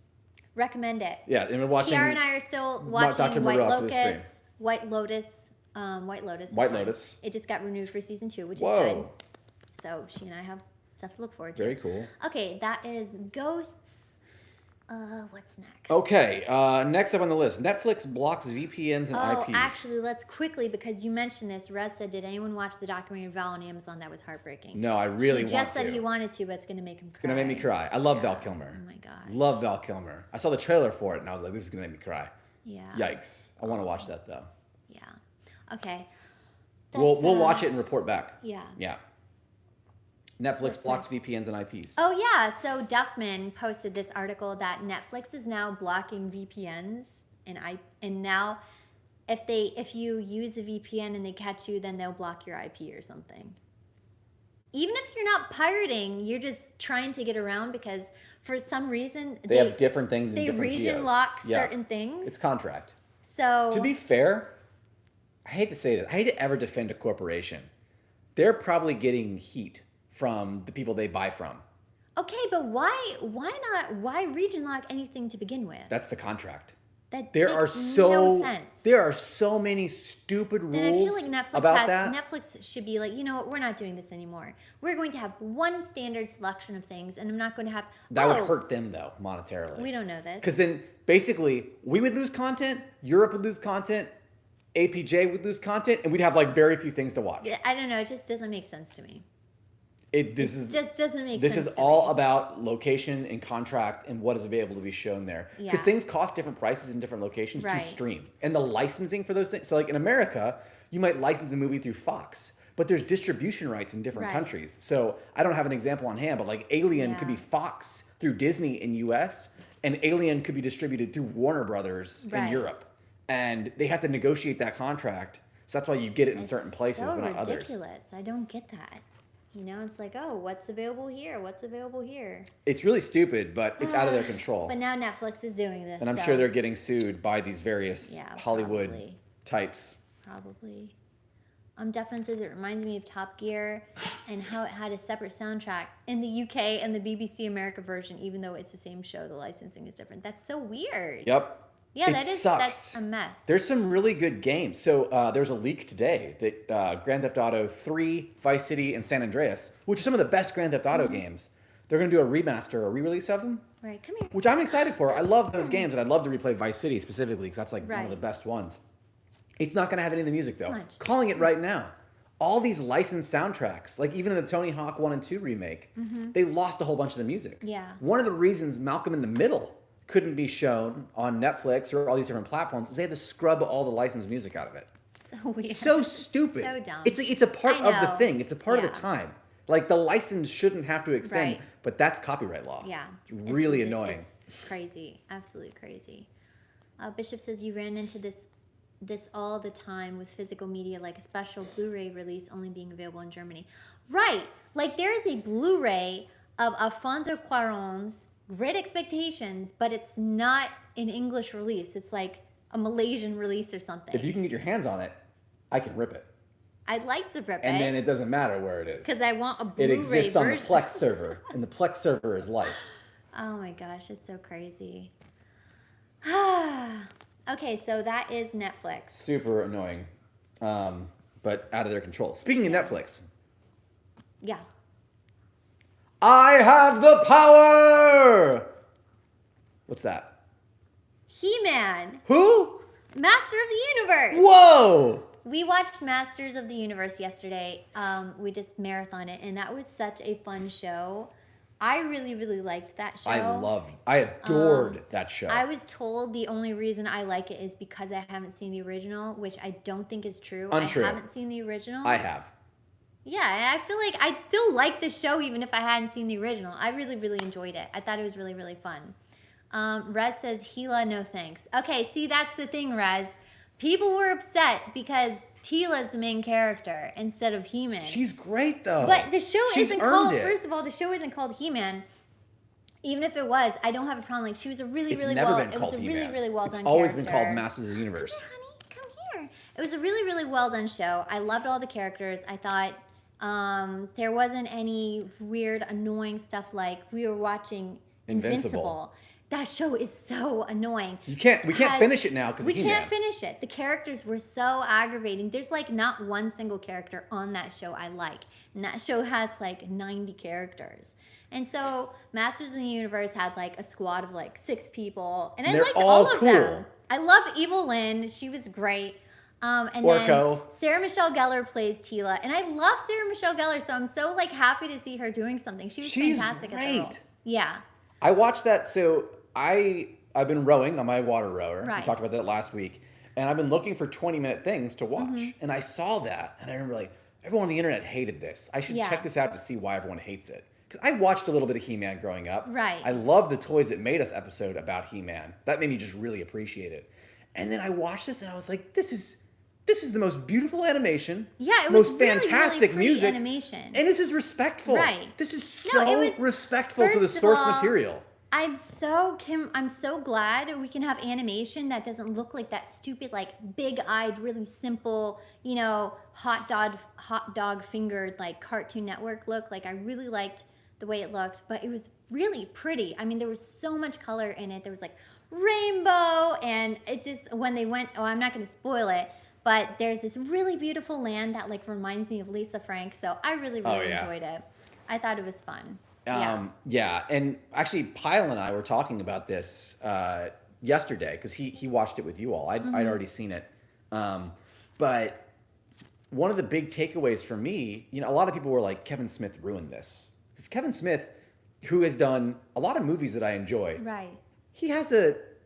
Recommend it. Yeah, and we're watching Tiara and I are still Dr. watching White Moreau after the stream. Lotus. White Lotus. White Lotus. is White fun. Lotus. It just got renewed for season 2, which is Whoa. good. So she and I have stuff to look forward to. Very cool. Okay, that is Ghosts. What's next? Okay, next up on the list, Netflix blocks VPNs and Oh, IPs. actually, let's quickly, because you mentioned this. Rez said, did anyone watch the documentary of Val on Amazon? That was heartbreaking. No, I really He want just said to. he wanted to, but it's going to make him cry. It's gonna make me cry. I love Val Kilmer. Oh my God. Love Val Kilmer. I saw the trailer for it and I was like, this is gonna make me cry. Yeah. Yikes! I want to watch that though. Yeah. Okay. We'll That's, watch it and report back. Yeah. Yeah. Netflix That's blocks nice. VPNs and IPs. Oh yeah, so Duffman posted this article that Netflix is now blocking VPNs, and now if you use a VPN and they catch you, then they'll block your IP or something. Even if you're not pirating, you're just trying to get around because for some reason They have different things in they different region geos. lock Yeah. certain things. It's contract. So To be fair, I hate to say this. I hate to ever defend a corporation. They're probably getting heat from the people they buy from. okay, but why region lock anything to begin with? That's the contract. That There makes are no sense. there are so many stupid rules Then I feel like Netflix about that. Netflix should be like, you know what, we're not doing this anymore. We're going to have one standard selection of things, and I'm not going to have That would hurt them though, monetarily. We don't know this. Because then basically we would lose content, Europe would lose content, APJ would lose content, and we'd have like very few things to watch. Yeah, I don't know. It just doesn't make sense to me. This Just doesn't make This sense. is to all me. about location and contract and what is available to be shown there. Because Yeah. things cost different prices in different locations Right. to stream. And the licensing for those things. So like in America, you might license a movie through Fox, but there's distribution rights in different Right. countries. So I don't have an example on hand, but like Alien could be Yeah. Fox through Disney in US, and Alien could be distributed through Warner Brothers in Right. Europe. And they have to negotiate that contract. So that's why you get it in It's certain places, so but not others. ridiculous. I don't get that. You know, it's like, oh, what's available here? What's available here? It's really stupid, but it's out of their control. But now Netflix is doing this. And I'm so sure they're getting sued by these various Yeah, Hollywood probably. types. Probably. Duffman says it reminds me of Top Gear and how it had a separate soundtrack in the UK and the BBC America version, even though it's the same show, the licensing is different. That's so weird. Yep. Yeah, It that's sucks. a mess. There's some really good games. So there was a leak today that Grand Theft Auto 3, Vice City, and San Andreas, which are some of the best Grand Theft Auto games, they're going to do a remaster, a re-release of them, Right, come here. which I'm excited for. I love those games, and I'd love to replay Vice City specifically because that's like one Right. of the best ones. It's not going to have any of the music though. Smudge. Calling it right now. All these licensed soundtracks, like even in the Tony Hawk 1 and 2 remake, they lost a whole bunch of the music. Yeah. One of the reasons Malcolm in the Middle couldn't be shown on Netflix or all these different platforms is they had to scrub all the licensed music out of it. So weird. So stupid. So dumb. It's a part I of the know. thing. It's a part of Yeah. the time. Like the license shouldn't have to extend, Right. but that's copyright law. Yeah. It's really ridic- annoying. It's crazy. Absolutely crazy. Bishop says you ran into this all the time with physical media, like a special Blu-ray release only being available in Germany. Right. Like there is a Blu-ray of Alfonso Cuarón's Great Expectations, but it's not an English release. It's like a Malaysian release or something. If you can get your hands on it, I can rip it. I'd like to rip And it then it doesn't matter where it is. because I want a It Blu-ray exists on the version. Plex server, and the Plex server is life. Oh my gosh, it's so crazy. Okay, so that is Netflix. Super annoying, but out of their control. Speaking of Netflix, Yeah. I have the power! What's that? He-Man, Who? Master of the Universe. Whoa! We watched Masters of the Universe yesterday. We just marathoned it, and that was such a fun show. I really, really liked that show. I adored that show. I was told the only reason I like it is because I haven't seen the original, which I don't think is true. Untrue. I haven't seen the original. I have. Yeah, and I feel like I'd still like the show even if I hadn't seen the original. I really, really enjoyed it. I thought it was really, really fun. Rez says, Hila, no thanks. Okay, see, that's the thing, Rez. People were upset because Tila is the main character instead of He-Man. She's great though. But the show She's isn't earned called, it. first of all, the show isn't called He-Man. Even if it was, I don't have a problem. Like, she was a really, It's really never well, been it was called a really, He-Man. really well done It's always character. been called Masters of the Universe. Come here, honey. Come here. It was a really, really well done show. I loved all the characters. I thought there wasn't any weird, annoying stuff like we were watching Invincible. That show is so annoying. We can't Has- finish it now because we of He-Man. can't finish it. The characters were so aggravating. There's like not one single character on that show I like. And that show has like 90 characters. And so Masters of the Universe had like a squad of like 6 people, and I They're liked all all of cool. them. I loved Evil Lynn; she was great. And Orko. then Sarah Michelle Gellar plays Tila, and I love Sarah Michelle Gellar, so I'm so like happy to see her doing something. She was She's fantastic at the role. great. Yeah, I watched that. So I've been rowing on my water rower. Right. We talked about that last week, and I've been looking for 20-minute things to watch, Mm-hmm. and I saw that, and I remember like everyone on the internet hated this. I should Yeah. check this out to see why everyone hates it. Because I watched a little bit of He-Man growing up. Right. I loved the Toys That Made Us episode about He-Man. That made me just really appreciate it. And then I watched this, and I was like, this is the most beautiful animation. yeah, it was most really, fantastic really pretty music, animation. and this is respectful. Right. This is No, so it was- respectful to the first of source all, material. I'm so glad we can have animation that doesn't look like that stupid, like big-eyed, really simple, hot dog fingered like Cartoon Network look. Like I really liked the way it looked, but it was really pretty. I mean, there was so much color in it. There was like rainbow, and it just when they went. Oh, I'm not going to spoil it, but there's this really beautiful land that like reminds me of Lisa Frank. So I really yeah. enjoyed it. I thought it was fun. Yeah, and actually, Pyle and I were talking about this yesterday because he watched it with you all. I'd already seen it, but one of the big takeaways for me, a lot of people were like, Kevin Smith ruined this because Kevin Smith, who has done a lot of movies that I enjoy, Right. he has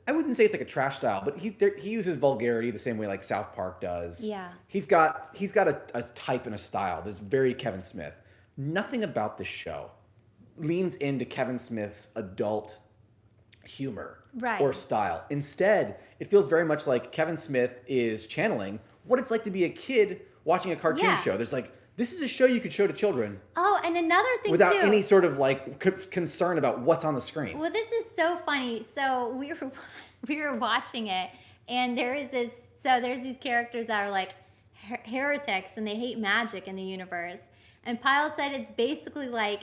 I wouldn't say it's like a trash style, but he uses vulgarity the same way like South Park does. Yeah. He's got a type and a style that's very Kevin Smith. Nothing about this show leans into Kevin Smith's adult humor Right. or style. Instead, it feels very much like Kevin Smith is channeling what it's like to be a kid watching a cartoon Yeah. show. There's like, this is a show you could show to children Oh, and another thing without too. any sort of like concern about what's on the screen. Well, this is so funny. So we were watching it, and there's these characters that are like heretics, and they hate magic in the universe. And Pyle said it's basically like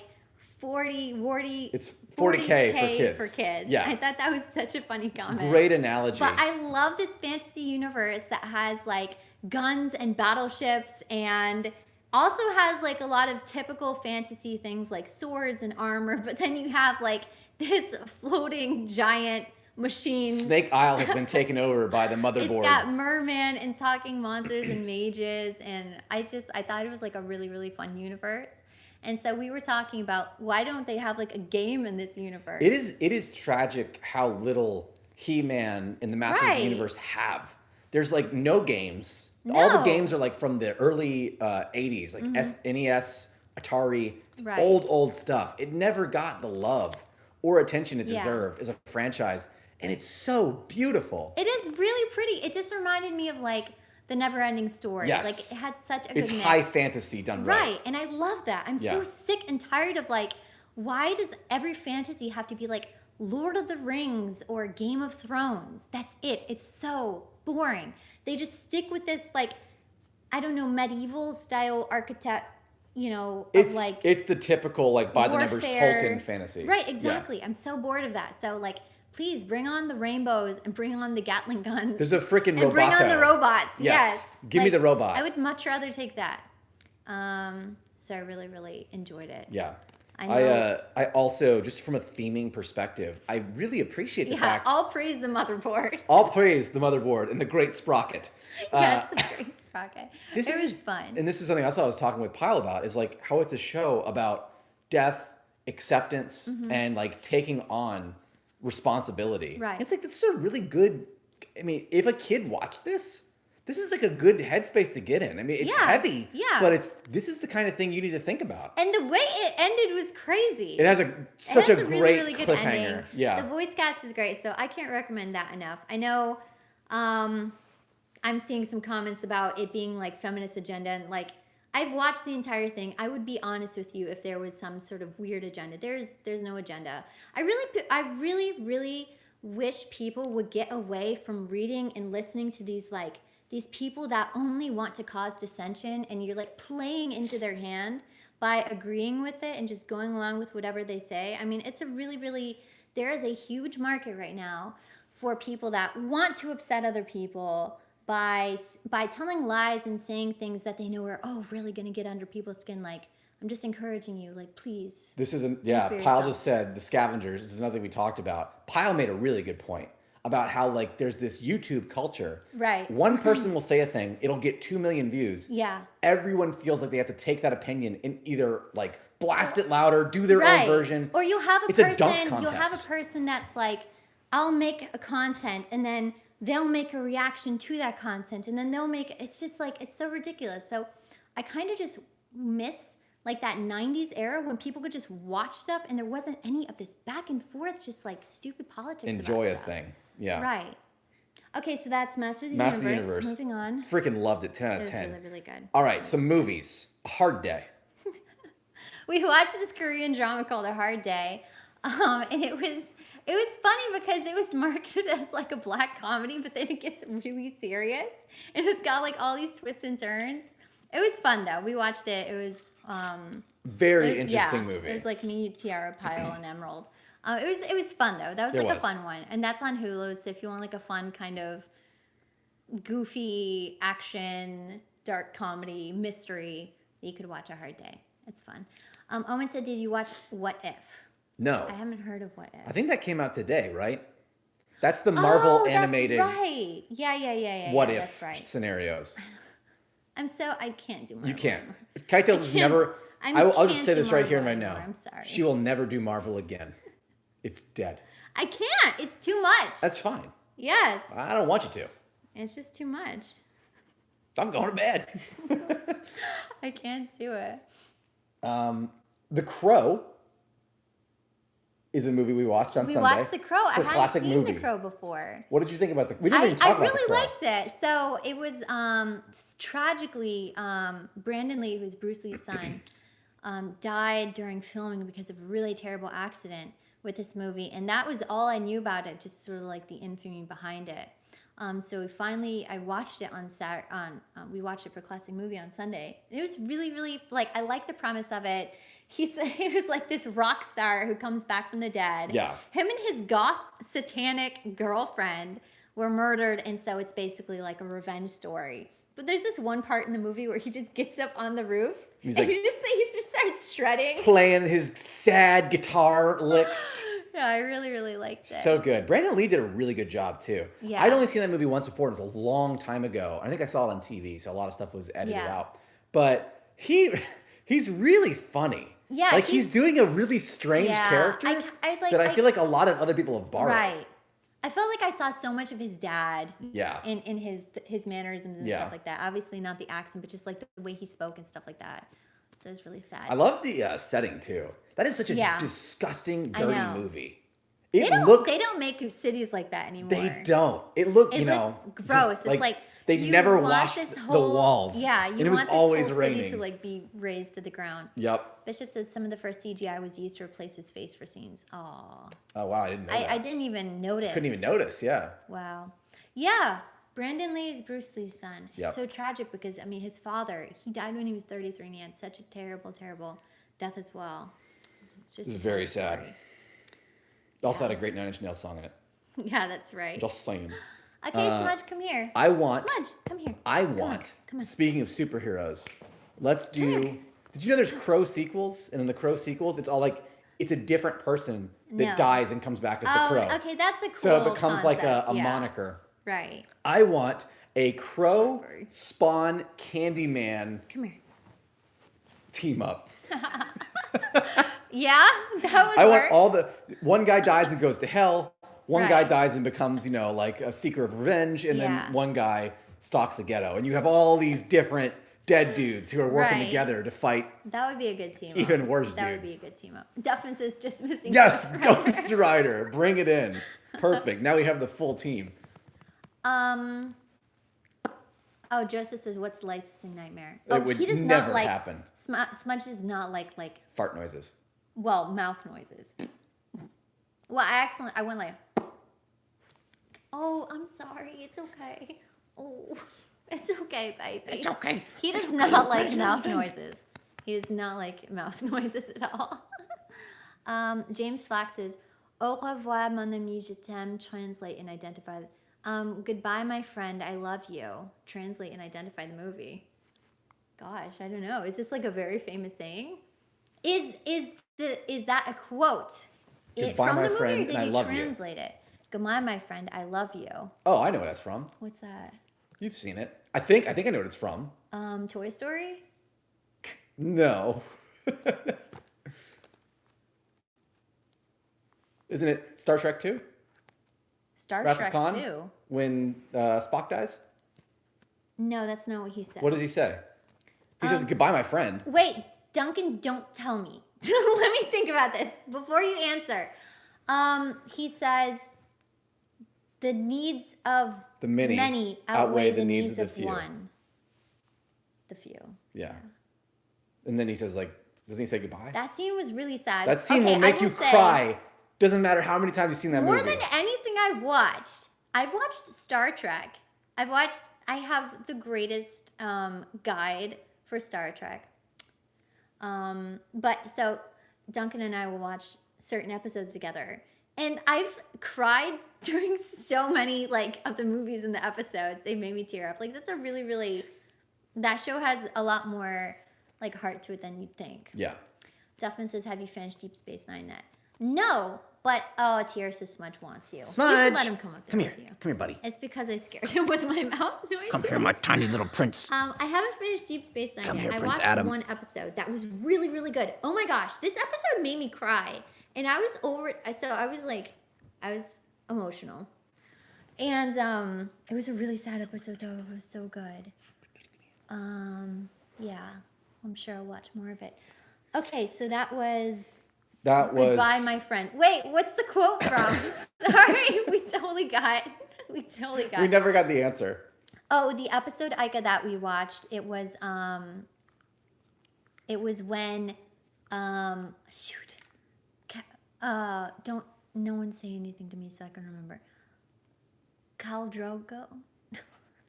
40 It's 40K for kids. Yeah. I thought that was such a funny comment. Great analogy. But I love this fantasy universe that has like guns and battleships, and also has like a lot of typical fantasy things like swords and armor, but then you have like this floating giant machine. Snake Isle has been taken over by the It's motherboard. got merman and talking monsters and mages, and I thought it was like a really, really fun universe. And so we were talking about why don't they have like a game in this universe? It is tragic how little He-Man and the Masters of Right. the Universe have. There's like no games. All the No. games are like from the early 80s, like NES, Atari. It's Right. old stuff. It never got the love or attention it Yeah. deserved as a franchise. And it's so beautiful. It is really pretty. It just reminded me of like the Never-Ending Story. Yes. Like it had such a It's good mix. high fantasy done right. Right, and I love that. I'm Yeah. so sick and tired of like, why does every fantasy have to be like Lord of the Rings or Game of Thrones? That's it. It's so boring. They just stick with this like, I don't know, medieval style architect, of like It's the typical like by the numbers warfare. Tolkien fantasy. Right, Yeah. exactly. I'm so bored of that. So like, please bring on the rainbows and bring on the Gatling guns. There's a freaking and bring on roboto. the robots. Yes. Give me the robot. I would much rather take that. So I really, really enjoyed it. Yeah. I know. I also, just from a theming perspective, I really appreciate the Yeah, fact all praise the motherboard. all praise the motherboard and the great sprocket. Yes, the great sprocket. This It is was fun. And this is something else I was talking with Pyle about, is like how it's a show about death, acceptance, and like taking on responsibility. Mm-hmm. Right. It's like, this is a really good, I mean, if a kid watched this is like a good headspace to get in. I mean, it's Yeah, heavy, yeah. but this is the kind of thing you need to think about. And the way it ended was crazy. It has such has a really, great really good cliffhanger. ending. Yeah. The voice cast is great, so I can't recommend that enough. I know I'm seeing some comments about it being like feminist agenda, and like I've watched the entire thing. I would be honest with you if there was some sort of weird agenda. There's no agenda. I really wish people would get away from reading and listening to these people that only want to cause dissension, and you're like playing into their hand by agreeing with it and just going along with whatever they say. I mean, it's a really, there is a huge market right now for people that want to upset other people by telling lies and saying things that they know are really going to get under people's skin. Like, I'm just encouraging you, like, please. This isn't, for Pyle yourself. just said the scavengers. This is another thing we talked about. Pyle made a really good point about how, like, there's this YouTube culture. Right. One person will say a thing, it'll get 2 million views. Yeah. Everyone feels like they have to take that opinion and either, like, blast it louder, do their own version. Or you'll have a It's a person, dunk you'll have a contest. person that's like, I'll make a content and then they'll make a reaction to that content and then they'll make, it's just like, it's so ridiculous. So I kind of just miss like that 90s era when people could just watch stuff and there wasn't any of this back and forth, just like stupid politics. Enjoy about a stuff. thing. Yeah. Right. Okay, so that's Master of the Master of the Universe. Universe. Moving on. Freaking loved it. 10 out It of was 10. really, really good. All right, some movies. A Hard Day. We watched this Korean drama called A Hard Day, and it was funny because it was marketed as like a black comedy, but then it gets really serious, and it's got like all these twists and turns. It was fun though. We watched it. It was Very interesting movie. It was like me, Tiara, Pyle, and Emerald. It was fun though. That was It like was. a fun one, and that's on Hulu. So if you want like a fun kind of goofy action, dark comedy, mystery, you could watch A Hard Day. It's fun. Owen said, "Did you watch What If?" No. I haven't heard of What If. I think that came out today, right? That's the Marvel animated That's right. Yeah. what That's if right. scenarios. I can't do Marvel. You can't. anymore. Kite Tales is can't- never. I I'll just can't say do this right here and Marvel right now. anymore, I'm sorry. She will never do Marvel again. It's dead. I can't. It's too much. That's fine. Yes. I don't want you to. It's just too much. I'm going to bed. I can't do it. The Crow is a movie we watched on We Sunday. watched The Crow. I For hadn't classic seen movie. The Crow before. What did you think about the? We didn't even I talk about The really Crow. liked it. So it was tragically Brandon Lee, who's Bruce Lee's son, died during filming because of a really terrible accident with this movie, and that was all I knew about it. Just sort of like the infamy behind it. So I watched it on Saturday. We watched it for Classic Movie on Sunday. It was really, really I like the premise of it. He was like this rock star who comes back from the dead. Yeah. Him and his goth satanic girlfriend were murdered, and so it's basically like a revenge story. But there's this one part in the movie where he just gets up on the roof He's and like- he just starts shredding. Playing his sad guitar licks. Yeah, I really, really liked it. So good. Brandon Lee did a really good job too. Yeah. I'd only seen that movie once before. It was a long time ago. I think I saw it on TV, so a lot of stuff was edited Yeah. out. But he's really funny. Yeah, like he's doing a really strange Yeah, character that I feel like a lot of other people have borrowed. Right. I felt like I saw so much of his dad Yeah. in his mannerisms and Yeah. stuff like that. Obviously not the accent, but just like the way he spoke and stuff like that. So it was really sad. I love the setting too. That is such a Yeah. disgusting, I dirty know. movie. they looks. don't make cities like that anymore. They don't. It look. It looks gross. just It's like they you never want washed this the whole- walls. Yeah, and you it was want this always whole raining. city to like be razed to the ground. Yep. Bishop says some of the first CGI was used to replace his face for scenes. Aw. Oh wow, I didn't know that. I didn't even notice. Couldn't even notice. Yeah. Wow. Yeah. Brandon Lee is Bruce Lee's son. It's Yep. so tragic because, I mean, his father, he died when he was 33 and he had such a terrible, terrible death as well. It's just It's a very sad sad. Also had a great Nine Inch Nails song in it. story. Yeah, that's right. Just saying. Okay, Smudge, come here. I want. Smudge, come here. I Come on, want. Come on. Speaking of superheroes, let's do. here. Did you know there's Crow sequels? And in the Crow sequels, it's all like it's a different person that No. dies and comes back as the Oh, Crow. okay, that's a cool So it becomes like a concept, yeah. moniker. Right. I want a Crow Sorry. Spawn Candyman Come here. team up. Yeah, that would I work. want all the one guy dies and goes to hell. One guy Right. dies and becomes, like a seeker of revenge, and Yeah. then one guy stalks the ghetto. And you have all these different dead dudes who are working Right. together to fight. That would be a good team up. Even worse That would dudes. be a good team up. Duffin says just missing. Yes, Ghost Rider. Ghost Rider, bring it in. Perfect. Now we have the full team. Oh, Joseph says, "What's licensing nightmare?" It Oh, would he does never not like happen. Smudge does not like Fart noises. mouth noises. Well, I went like, oh, I'm sorry. It's okay. Oh, it's okay, baby. It's okay. He does not like mouth noises. He does not like mouth noises at all. James Flack says, "Au revoir, mon ami, je t'aime." Translate and identify. Goodbye, my friend. I love you. Translate and identify the movie. Gosh, I don't know. Is this like a very famous saying? Is that a quote? Goodbye, From my the movie, friend, or and did I you love you. translate it? Goodbye, my friend, I love you. Oh, I know what that's from. What's that? You've seen it. I think I know what it's from. Toy Story? No. Isn't it Star Trek 2? Star Wrath of Trek Khan? 2. When Spock dies? No, that's not what he said. What does he say? He says, goodbye, my friend. Wait, Duncan, don't tell me. Let me think about this before you answer. He says the needs of The many outweigh the needs of the few. one. The few. Yeah. And then he says, like, doesn't he say goodbye? That scene was really sad. That scene Okay, will make I you say, cry. Doesn't matter how many times you've seen that More movie. than anything I've watched Star Trek. I have the greatest guide for Star Trek. But so Duncan and I will watch certain episodes together. And I've cried during so many like of the movies and the episodes. They made me tear up. Like that's a really, really that show has a lot more like heart to it than you'd think. Yeah. Duffman says, have you finished Deep Space Nine yet? No, but Tierra says Smudge wants you. Smudge! You should let him come up there with you. Come here, buddy. It's because I scared him with my mouth noises. Come here, my tiny little prince. I haven't finished Deep Space Nine Come yet. here, I Prince watched Adam. one episode that was really, really good. Oh my gosh, this episode made me cry, and I was over. So I was emotional, and it was a really sad episode though. It was so good. Yeah, I'm sure I'll watch more of it. Okay, so that was Goodbye, my friend. Wait, what's the quote from? Sorry, we totally got. We never got the answer. Oh, the episode, Ika, that we watched, it was when, shoot, don't, no one say anything to me so I can remember. Khal Drogo?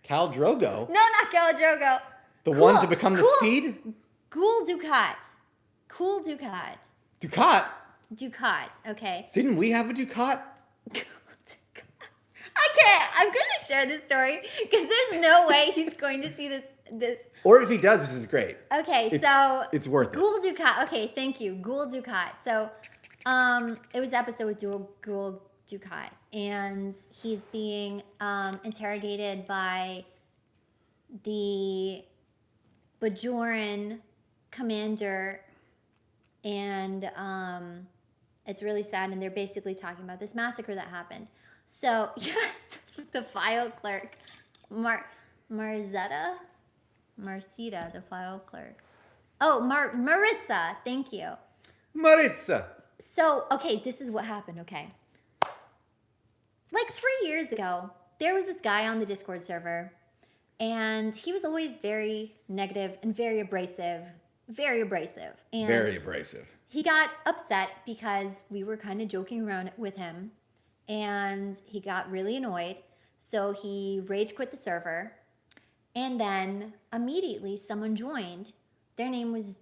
Khal Drogo? No, not Khal Drogo. The one to become the steed? Ghoul Dukat. Cool Dukat. Dukat? Okay. Didn't we have a Dukat? I can't. I'm going to share this story because there's no way he's going to see this. Or if he does, this is great. Okay, It's worth it. Ghoul Dukat. Okay, thank you. Ghoul Dukat. So, it was an episode with Ghoul Dukat, and he's being interrogated by the Bajoran commander, and it's really sad, and they're basically talking about this massacre that happened. So, yes, the file clerk, Marcita, the file clerk. Oh, Maritza, thank you. Maritza. So, okay, this is what happened, okay. Like 3 years ago, there was this guy on the Discord server, and he was always very negative and very abrasive. And Very abrasive. he got upset because we were kind of joking around with him, and he got really annoyed. So he rage quit the server, and then immediately someone joined. Their name was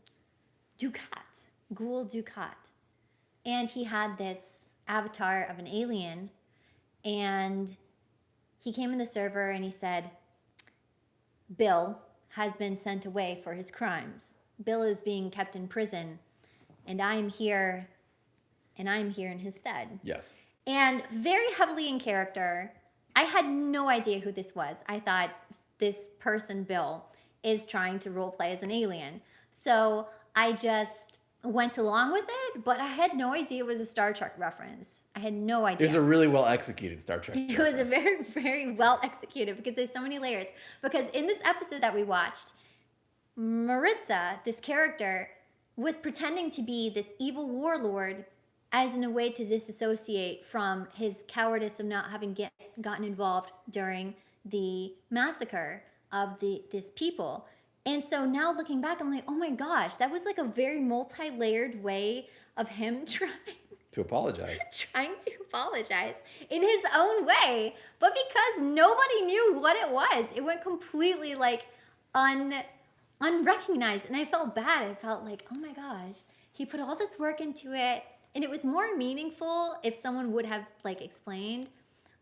Dukat, Ghoul Dukat. And he had this avatar of an alien, and he came in the server and he said, Bill has been sent away for his crimes. Bill is being kept in prison, and I'm here in his stead. Yes. And very heavily in character. I had no idea who this was. I thought this person, Bill, is trying to roleplay as an alien. So I just went along with it, but I had no idea it was a Star Trek reference. I had no idea. It was a really well executed Star Trek It reference. was a very, very well executed because there's so many layers. Because in this episode that we watched, Maritza, this character, was pretending to be this evil warlord as in a way to disassociate from his cowardice of not having gotten involved during the massacre of this people. And so now looking back, I'm like, oh my gosh, that was like a very multi-layered way of him trying To apologize. to apologize in his own way. But because nobody knew what it was, it went completely like unrecognized. And I felt bad. I felt like, oh my gosh, he put all this work into it. And it was more meaningful if someone would have like explained.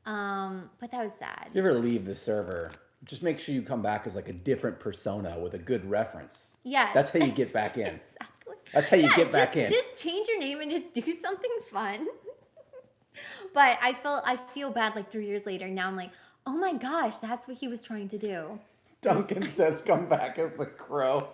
But that was sad. If you ever leave the server, just make sure you come back as like a different persona with a good reference. Yes. That's how you get back in. Exactly. That's how you get back in. Just change your name and just do something fun. But I feel bad like 3 years later. Now I'm like, oh my gosh, that's what he was trying to do. Duncan says come back as the Crow.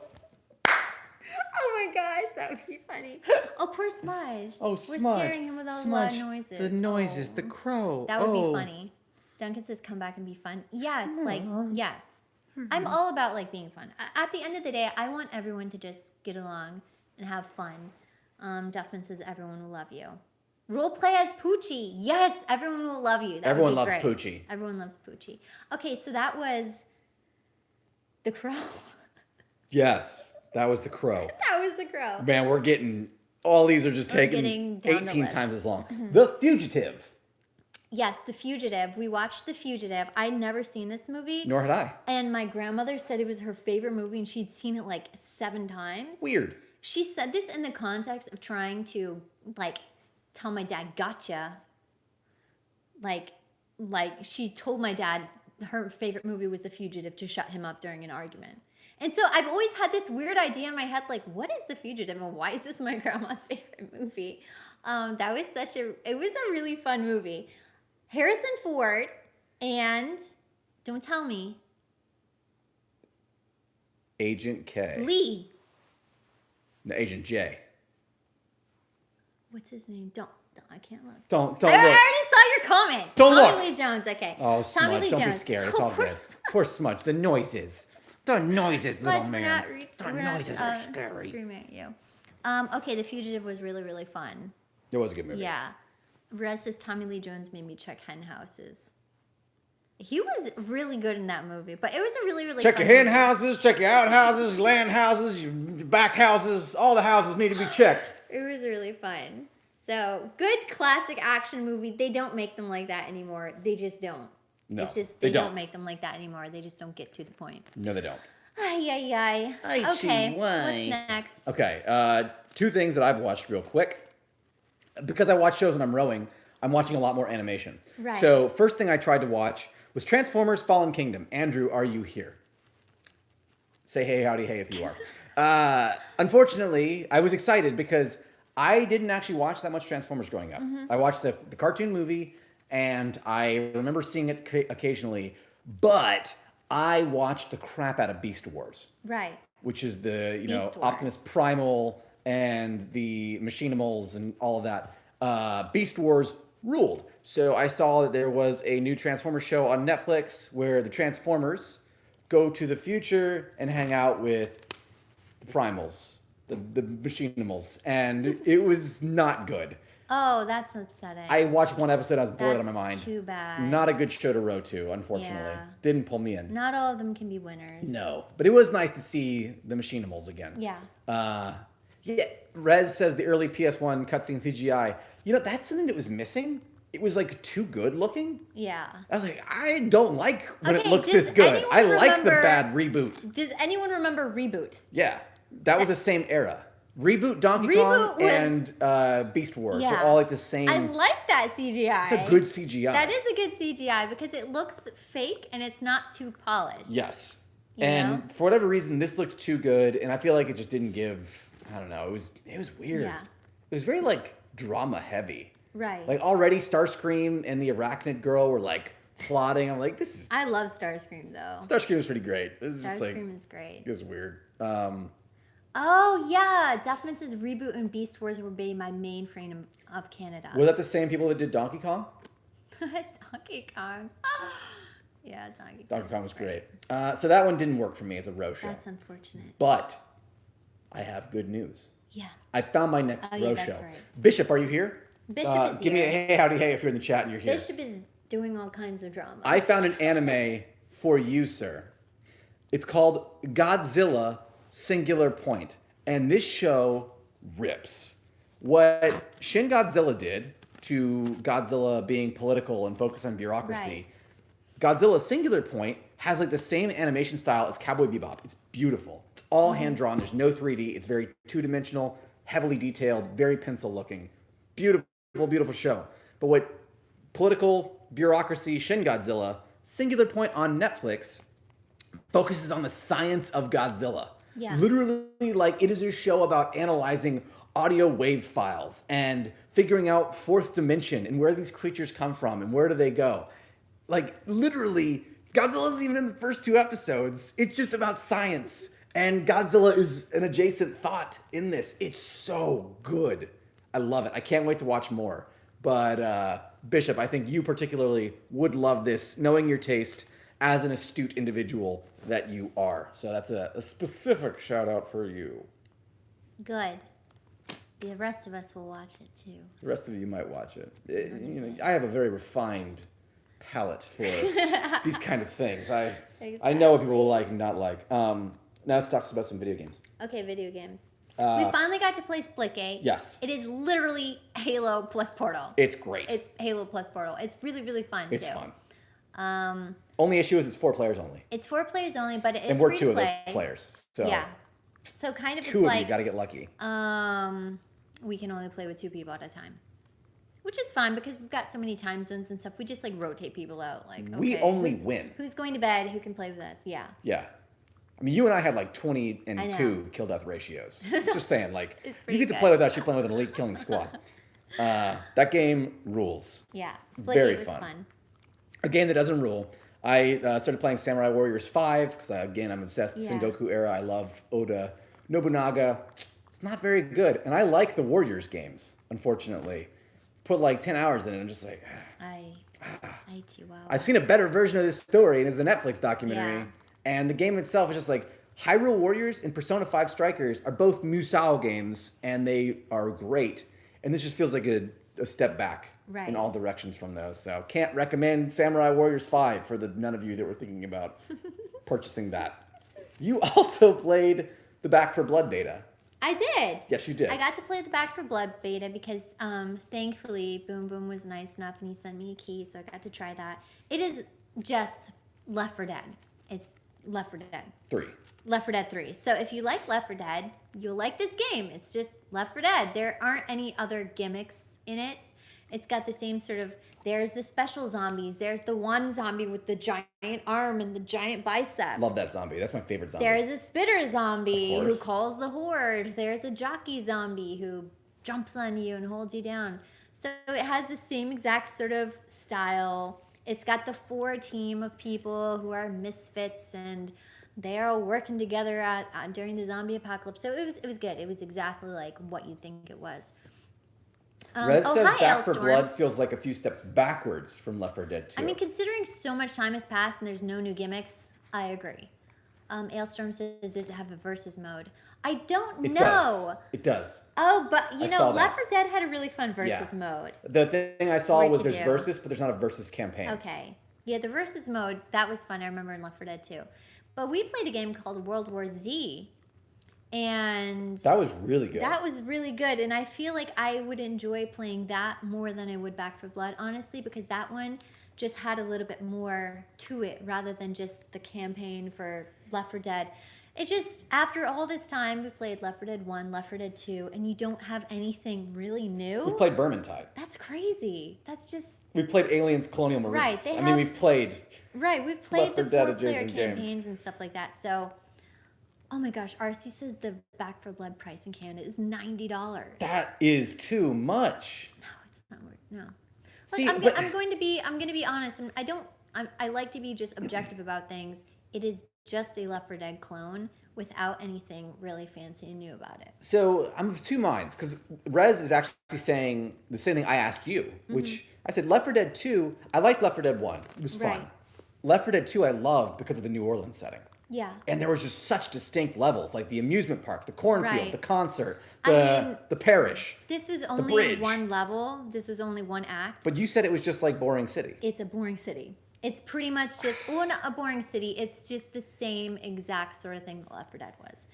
Oh my gosh, that would be funny. Oh, poor Smudge. Oh, We're Smudge. scaring him with all Smudge, the loud noises. The noises, Oh. the Crow. That would be funny. Duncan says come back and be fun. Yes, yes. I'm all about like being fun. At the end of the day, I want everyone to just get along and have fun. Duffman says everyone will love you. Role play as Poochie. Yes, everyone will love you. That Everyone would be loves great. Poochie. Everyone loves Poochie. Okay, so that was the Crow. Yes, that was the Crow. That was the Crow. Man, we're getting, all these are just taking getting down the 18 list. times as long. The Fugitive. Yes, The Fugitive. We watched The Fugitive. I'd never seen this movie. Nor had I. And my grandmother said it was her favorite movie and she'd seen it like 7 times. Weird. She said this in the context of trying to like tell my dad gotcha. Like she told my dad her favorite movie was The Fugitive to shut him up during an argument. And so I've always had this weird idea in my head, like, what is The Fugitive and why is this my grandma's favorite movie? That was it was a really fun movie. Harrison Ford and, don't tell me, Agent K. Lee. No, Agent J. What's his name? I can't look. Don't I look. already saw your comment. Don't Tommy look. Lee Jones, okay. Oh, Tommy Smudge, Lee don't be Jones. scared. It's all good. Poor Smudge. The noises. The noises, Smudge, little man. The we're not, noises are scary. screaming at you. Okay, The Fugitive was really, really fun. It was a good movie. Yeah. Rez says Tommy Lee Jones made me check hen houses. He was really good in that movie, but it was a really, really Check fun your hen movie. houses, check your outhouses, your land houses, your back houses. All the houses need to be checked. It was really fun. So, good classic action movie. They don't make them like that anymore. They just don't. No, It's just, they they don't don't. make them like that anymore. They just don't get to the point. No, they don't. Ay, ay, ay. Ay, Okay, chi, what's why? next? Okay, 2 things that I've watched real quick. Because I watch shows when I'm rowing, I'm watching a lot more animation. Right. So, first thing I tried to watch was Transformers Fallen Kingdom. Andrew, are you here? Say hey, howdy, hey if you are. Unfortunately, I was excited because I didn't actually watch that much Transformers growing up. I watched the cartoon movie, and I remember seeing it occasionally, but I watched the crap out of Beast Wars, Right. which is the, Beast Wars. Optimus Primal and the Machinimals and all of that. Beast Wars ruled. So I saw that there was a new Transformers show on Netflix where the Transformers go to the future and hang out with the Primals, the Machinimals, and it was not good. Oh, that's upsetting. I watched one episode, I was bored out of my That's mind. too bad. Not a good show to row to, unfortunately. Yeah. Didn't pull me in. Not all of them can be winners. No, but it was nice to see the Machinimals again. Yeah. Yeah, Rez says the early PS1 cutscene CGI. That's something that was missing. It was like too good looking. Yeah. I was like, I don't like when it Okay, looks does this good. anyone I like the remember- bad reboot. Does anyone remember Reboot? Yeah, that was the same era. Reboot Donkey Reboot Kong was- and Beast Wars Yeah. are all like the same. I like that CGI. It's a good CGI. That is a good CGI because it looks fake and it's not too polished. Yes. You And know? for whatever reason, this looked too good, and I feel like it just didn't give. I don't know. It was weird. Yeah. It was very like drama heavy. Right. Like already Starscream and the Arachnid Girl were like plotting. I'm like, this is I love Starscream though. Starscream was pretty great. It was just like Starscream is great. it was weird. Oh yeah, Duffman says Reboot and Beast Wars will be my main frame of Canada. Was that the same people that did Donkey Kong? Donkey Kong. Yeah, Donkey Kong. Donkey Kong was great. So that one didn't work for me as a row show. That's unfortunate. But I have good news. Yeah. I found my next Oh, row yeah, that's show. right. Bishop, are you here? Bishop is Give me a here. hey, howdy, hey if you're in the chat and you're here. Bishop is doing all kinds of drama. I found an anime for you, sir. It's called Godzilla Singular Point, and this show rips. What Shin Godzilla did to Godzilla being political and focused on bureaucracy, Godzilla Singular Point has like the same animation style as Cowboy Bebop. It's beautiful. It's all hand drawn. There's no 3D. It's very 2-dimensional, heavily detailed, very pencil looking. Beautiful, beautiful show. But what political bureaucracy Shin Godzilla Singular Point on Netflix focuses on the science of Godzilla. Yeah. Literally, like, it is a show about analyzing audio wave files and figuring out fourth dimension and where these creatures come from and where do they go. Like, literally, Godzilla isn't even in the first 2 episodes. It's just about science. And Godzilla is an adjacent thought in this. It's so good. I love it. I can't wait to watch more. But, Bishop, I think you particularly would love this, knowing your taste as an astute individual that you are. So that's a specific shout out for you. Good. The rest of us will watch it too. The rest of you might watch it. You know, I have a very refined palate for these kind of things. I know what people will like and not like. Now let's talk about some video games. Okay, video games. We finally got to play Splitgate. Yes. It is literally Halo plus Portal. It's great. It's Halo plus Portal. It's really, really fun It's too. fun. Only issue is it's 4 players only. It's 4 players only, but it's And we're free 2 to of those play. players. So Yeah. So kind of 2 it's of like you got to get lucky. we can only play with 2 people at a time. Which is fine because we've got so many time zones and stuff. We just like rotate people out. Like We okay, only who's- win. Who's going to bed? Who can play with us? Yeah. Yeah. I mean, you and I had like 20 I and know. 2 kill death ratios. Just saying, like, It's you pretty get to good. play with us, you're playing with an elite killing squad. That game rules. Yeah. Very Splitgate was fun. fun. A game that doesn't rule. I started playing Samurai Warriors 5 because, again, I'm obsessed with Yeah. Sengoku era. I love Oda Nobunaga. It's not very good. And I like the Warriors games, unfortunately. Put like 10 hours in it and I'm just like, I Chihuahua. I've seen a better version of this story, and it's the Netflix documentary. Yeah. And the game itself is just like Hyrule Warriors and Persona 5 Strikers are both Musou games, and they are great. And this just feels like a step back Right. in all directions from those. So can't recommend Samurai Warriors 5 for the none of you that were thinking about purchasing that. You also played the Back for Blood beta. I did. Yes, you did. I got to play the Back for Blood beta because thankfully Boom Boom was nice enough and he sent me a key, so I got to try that. It is just Left 4 Dead. It's Left 4 Dead. 3. Left 4 Dead 3. So if you like Left 4 Dead, you'll like this game. It's just Left 4 Dead. There aren't any other gimmicks in it. It's got the same sort of, there's the special zombies. There's the one zombie with the giant arm and the giant bicep. Love that zombie. That's my favorite zombie. There's a spitter zombie Of who course. calls the horde. There's a jockey zombie who jumps on you and holds you down. So it has the same exact sort of style. It's got the 4 team of people who are misfits and they're all working together during the zombie apocalypse. So it was good. It was exactly like what you'd think it was. Rez says hi, Back for Elstorm. Blood feels like a few steps backwards from Left 4 Dead 2. I mean, considering so much time has passed and there's no new gimmicks, I agree. Ailstorm says, does it have a versus mode? I don't it know. does. It does. Oh, but you I know, saw that. Left 4 Dead had a really fun versus Yeah. mode. The thing I saw What was to there's do. versus, but there's not a versus campaign. Okay. Yeah, the versus mode, that was fun. I remember in Left 4 Dead 2. But we played a game called World War Z. And That was really good. that was really good. And I feel like I would enjoy playing that more than I would Back 4 Blood, honestly, because that one just had a little bit more to it rather than just the campaign for Left 4 Dead. It just, after all this time, we played Left 4 Dead 1, Left 4 Dead 2, and you don't have anything really new. We've played Vermintide. That's crazy. That's just, We've played Aliens Colonial Marines. Right, they I mean, have- we've played. right, we've played Left 4 the Dead 4-player adjacent games. campaigns and stuff like that. So, oh my gosh, RC says the Back 4 Blood price in Canada is $90. That is too much. No, it's not worth. No. Like, See, I'm but- going to be honest, and I like to be just objective about things. It is just a Left 4 Dead clone without anything really fancy and new about it. So I'm of two minds because Rez is actually saying the same thing I asked you, which I said Left 4 Dead 2. I liked Left 4 Dead 1. It was fun. Right. Left 4 Dead 2 I loved because of the New Orleans setting. Yeah. And there was just such distinct levels, like the amusement park, the cornfield, Right. the concert, I mean- the parish. This was only bridge. one level. This was only one act. But you said it was just like Boring City. It's a boring city. It's pretty much just, well, not a boring city. It's just the same exact sort of thing that Left 4 Dead was.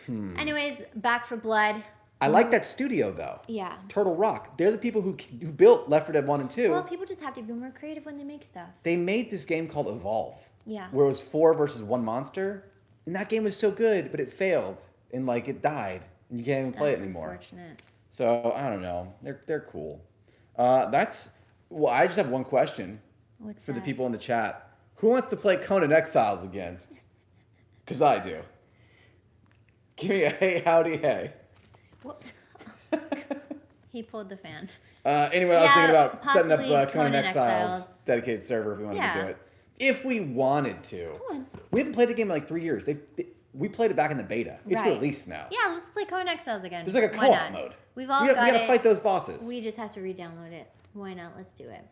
Anyways, Back 4 Blood. I like that studio though. Yeah. Turtle Rock. They're the people who built Left 4 Dead 1 and 2. Well, people just have to be more creative when they make stuff. They made this game called Evolve. Yeah. Where it was 4 versus 1 monster. And that game was so good, but it failed. And like it died. And you can't even play That's it anymore. unfortunate. So I don't know. They're cool. Well, I just have one question What's for the that? people in the chat. Who wants to play Conan Exiles again? Because I do. Give me a hey, howdy, hey. Whoops. He pulled the fan. Anyway, I was thinking about setting up possibly Conan Conan Exiles Exiles. dedicated server if we wanted to Yeah. do it. If we wanted to. Come on. We haven't played the game in like 3 years. We played it back in the beta. It's Right. released now. Yeah, let's play Conan Exiles again. There's like a Why co-op not? mode. We've all we got gotta it. fight those bosses. We just have to re-download it. Why not? Let's do it.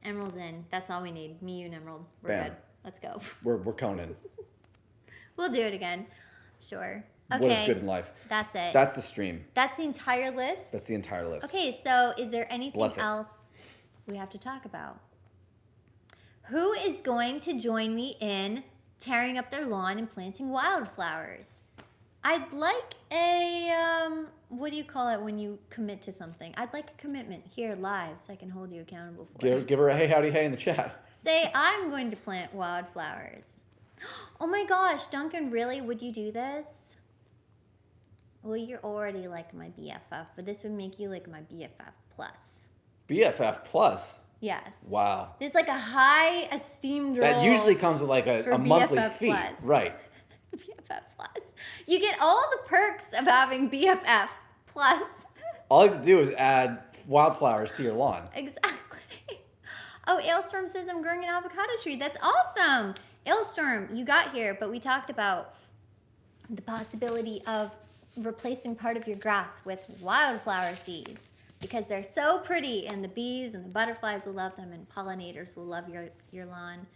Emerald's in. That's all we need. Me, you, and Emerald. We're Bam. good. Let's go. We're Conan. We'll do it again. Sure. Okay. What is good in life? That's it. That's the stream. That's the entire list. That's the entire list. Okay, so is there anything Bless it. else we have to talk about? Who is going to join me in tearing up their lawn and planting wildflowers? I'd like a, what do you call it when you commit to something? I'd like a commitment here live so I can hold you accountable for it. Give her a hey, howdy, hey in the chat. Say, I'm going to plant wildflowers. Oh my gosh, Duncan, really? Would you do this? Well, you're already like my BFF, but this would make you like my BFF plus. BFF plus. Yes. Wow. There's like a high esteemed role. That usually comes with like for a monthly BFF fee. plus. Right. BFF plus. You get all the perks of having BFF plus. All you have to do is add wildflowers to your lawn. Exactly. Oh, Ailstorm says I'm growing an avocado tree. That's awesome. Ailstorm, you got here, but we talked about the possibility of replacing part of your grass with wildflower seeds because they're so pretty and the bees and the butterflies will love them and pollinators will love your lawn.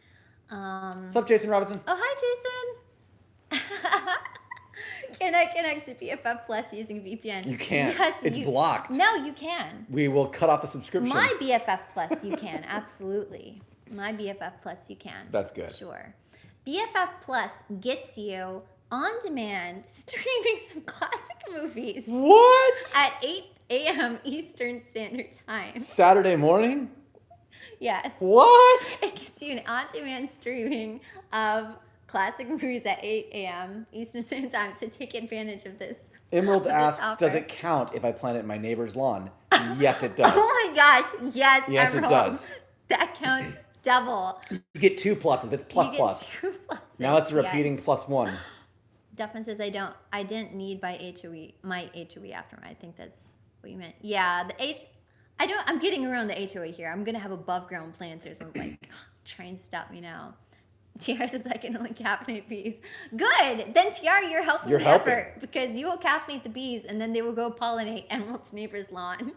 What's up, Jason Robinson? Oh, hi, Jason. Can I connect to BFF Plus using VPN? You can't. Yes, It's blocked. No, you can. We will cut off the subscription. My BFF Plus, you can. Absolutely. My BFF Plus, you can. That's good. Sure. BFF Plus gets you on demand streaming some classic movies What? at 8 a.m. Eastern Standard Time. Saturday morning? Yes. What? It gets you an on-demand streaming of classic movies at 8 a.m. Eastern Standard Time. So take advantage of this. Emerald of this asks, offer. does it count if I plant it in my neighbor's lawn? Yes, it does. Oh my gosh! Yes, Yes, it Emerald. does. That counts double. You get 2 pluses. It's plus You get plus. 2 pluses. Now it's a Yes. repeating +1. Duffman says I didn't need my HOE after. I think that's what you meant. Yeah, I'm getting around the HOA here. I'm gonna have above ground planters and like try and stop me now. TR says I can only caffeinate bees. Good. Then TR, you're helping You're the helping. effort because you will caffeinate the bees and then they will go pollinate Emerald's neighbor's lawn.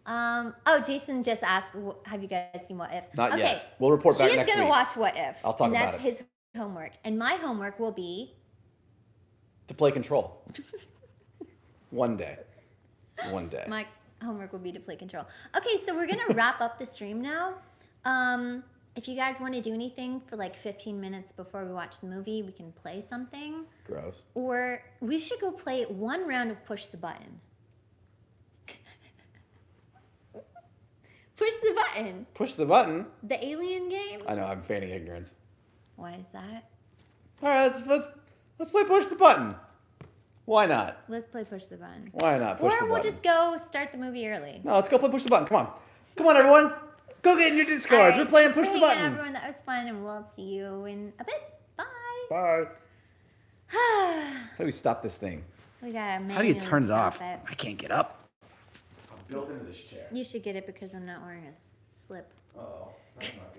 Oh, Jason just asked, have you guys seen What If? Not okay. yet. We'll report back He is next gonna week. watch What If. I'll talk and about that's it. his homework. And my homework will be To play Control. One day. One day. my homework will be to play Control. Okay, so we're gonna wrap up the stream now. If you guys want to do anything for like 15 minutes before we watch the movie, we can play something. Gross. Or we should go play one round of Push the Button. Push the Button. Push the button. The alien game? I know, I'm feigning ignorance. Why is that? All right, let's play push the button. Why not? Let's play Push the Button. Why not push the Or we'll button? just go start the movie early. No, let's go play push the button. Come on. Come on, everyone. Go get in your Discords. All right, We're playing thanks push for the hanging out, button. everyone, that was fun, and we'll see you in a bit. Bye. Bye. How do we stop this thing? We got a How do you manually turn it stop off? it. I can't get up. I'm built into this chair. You should get it because I'm not wearing a slip. Oh, that's not good.